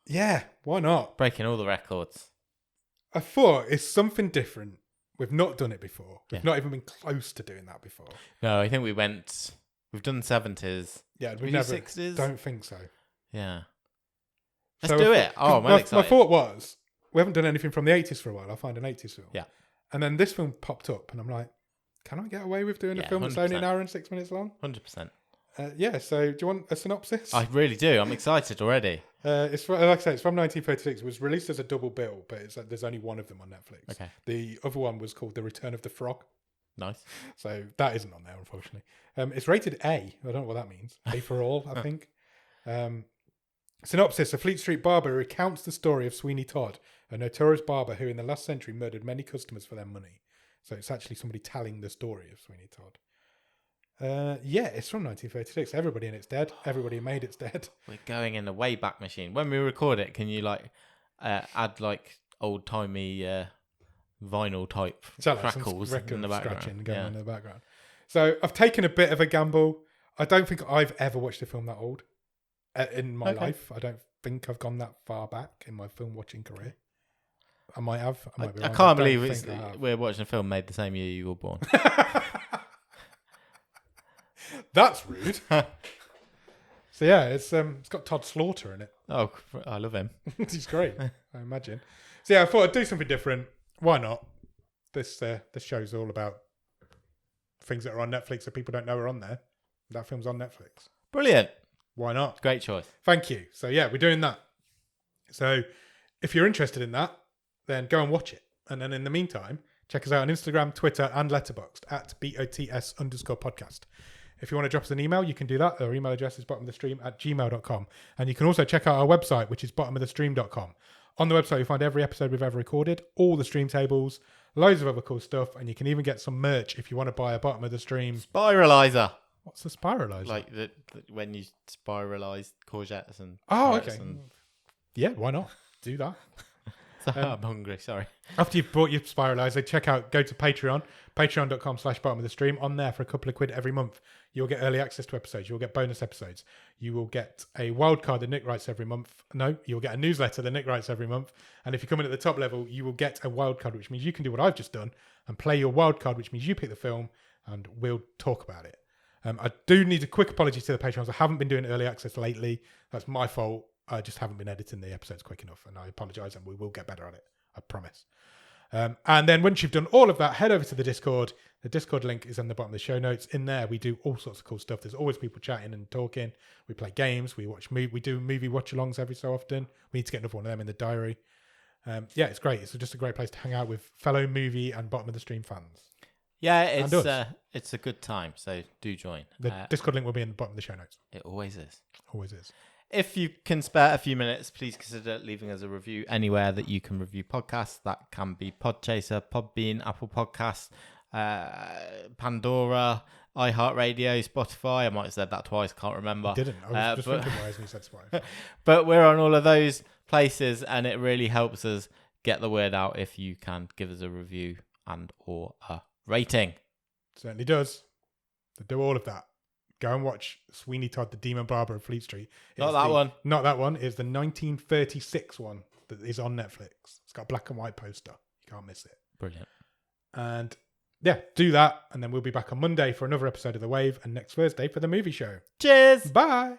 Yeah, why not? Breaking all the records. I thought it's something different. We've not done it before. We've Yeah. not even been close to doing that before. No, I think we've done 70s. Yeah, We we've do never. 60s? Don't think so. Yeah. Let's So do I it. thought- Oh, I'm my excited. thought was, we haven't done anything from the 80s for a while. I'll find an 80s film. Yeah. And then this film popped up, and I'm like, can I get away with doing a Yeah, film that's only 100%. an hour and 6 minutes long? 100%. Yeah, so do you want a synopsis? I really do. I'm excited already. It's like I say, it's from 1936. It was released as a double bill, but it's like, there's only one of them on Netflix. Okay. The other one was called The Return of the Frog. Nice. So that isn't on there, unfortunately. It's rated A. I don't know what that means. A for all, I think. Synopsis: a Fleet Street barber recounts the story of Sweeney Todd, a notorious barber who in the last century murdered many customers for their money. So it's actually somebody telling the story of Sweeney Todd. Yeah, it's from 1936. Everybody in it's dead. Everybody who made it's dead. We're going in the Wayback Machine. When we record it, can you add old timey vinyl type crackles in the background? Scratching going on in the background. So I've taken a bit of a gamble. I don't think I've ever watched a film that old in my life. I don't think I've gone that far back in my film watching career. I might have. I might be I wrong. can't don't believe think I have. we're watching a film made the same year you were born. That's rude. So yeah, it's got Todd Slaughter in it. Oh, I love him. He's great, I imagine. So yeah, I thought I'd do something different. Why not? This show's all about things that are on Netflix that people don't know are on there. That film's on Netflix. Brilliant. Why not? Great choice. Thank you. So yeah, we're doing that. So if you're interested in that, then go and watch it. And then in the meantime, check us out on Instagram, Twitter, and Letterboxd at BOTS_podcast. If you want to drop us an email, you can do that. Our email address is bottomofthestream@gmail.com. And you can also check out our website, which is bottomofthestream.com. On the website, you'll find every episode we've ever recorded, all the stream tables, loads of other cool stuff, and you can even get some merch if you want to buy a Bottom of the Stream. Spiralizer. What's a spiralizer? Like when you spiralize courgettes and okay. And... Yeah, why not? Do that. I'm hungry, sorry. After you've bought your spiralizer, go to Patreon, patreon.com/bottom of the stream. On there for a couple of quid every month, you'll get early access to episodes. You'll get bonus episodes. You will get a wild card that Nick writes every month. No, you'll get a newsletter that Nick writes every month. And if you come in at the top level, you will get a wild card, which means you can do what I've just done and play your wild card, which means you pick the film and we'll talk about it. I do need a quick apology to the Patreons. I haven't been doing early access lately. That's my fault. I just haven't been editing the episodes quick enough, and I apologise, and we will get better at it. I promise. And then once you've done all of that, head over to the Discord. The Discord link is on the bottom of the show notes. In there, we do all sorts of cool stuff. There's always people chatting and talking. We play games. We do movie watch-alongs every so often. We need to get another one of them in the diary. Yeah, it's great. It's just a great place to hang out with fellow movie and bottom of the stream fans. Yeah, it's a good time. So do join. The Discord link will be in the bottom of the show notes. It always is. Always is. If you can spare a few minutes, please consider leaving us a review anywhere that you can review podcasts. That can be Podchaser, Podbean, Apple Podcasts, Pandora, iHeartRadio, Spotify. I might have said that twice, can't remember. I didn't. I was just thinking why you said Spotify. But we're on all of those places, and it really helps us get the word out if you can give us a review and or a rating. Certainly does. So do all of that. Go and watch Sweeney Todd, the Demon Barber of Fleet Street. Not that one. Not that one. It's the 1936 one that is on Netflix. It's got a black and white poster. You can't miss it. Brilliant. And yeah, do that. And then we'll be back on Monday for another episode of The Wave and next Thursday for the movie show. Cheers. Bye.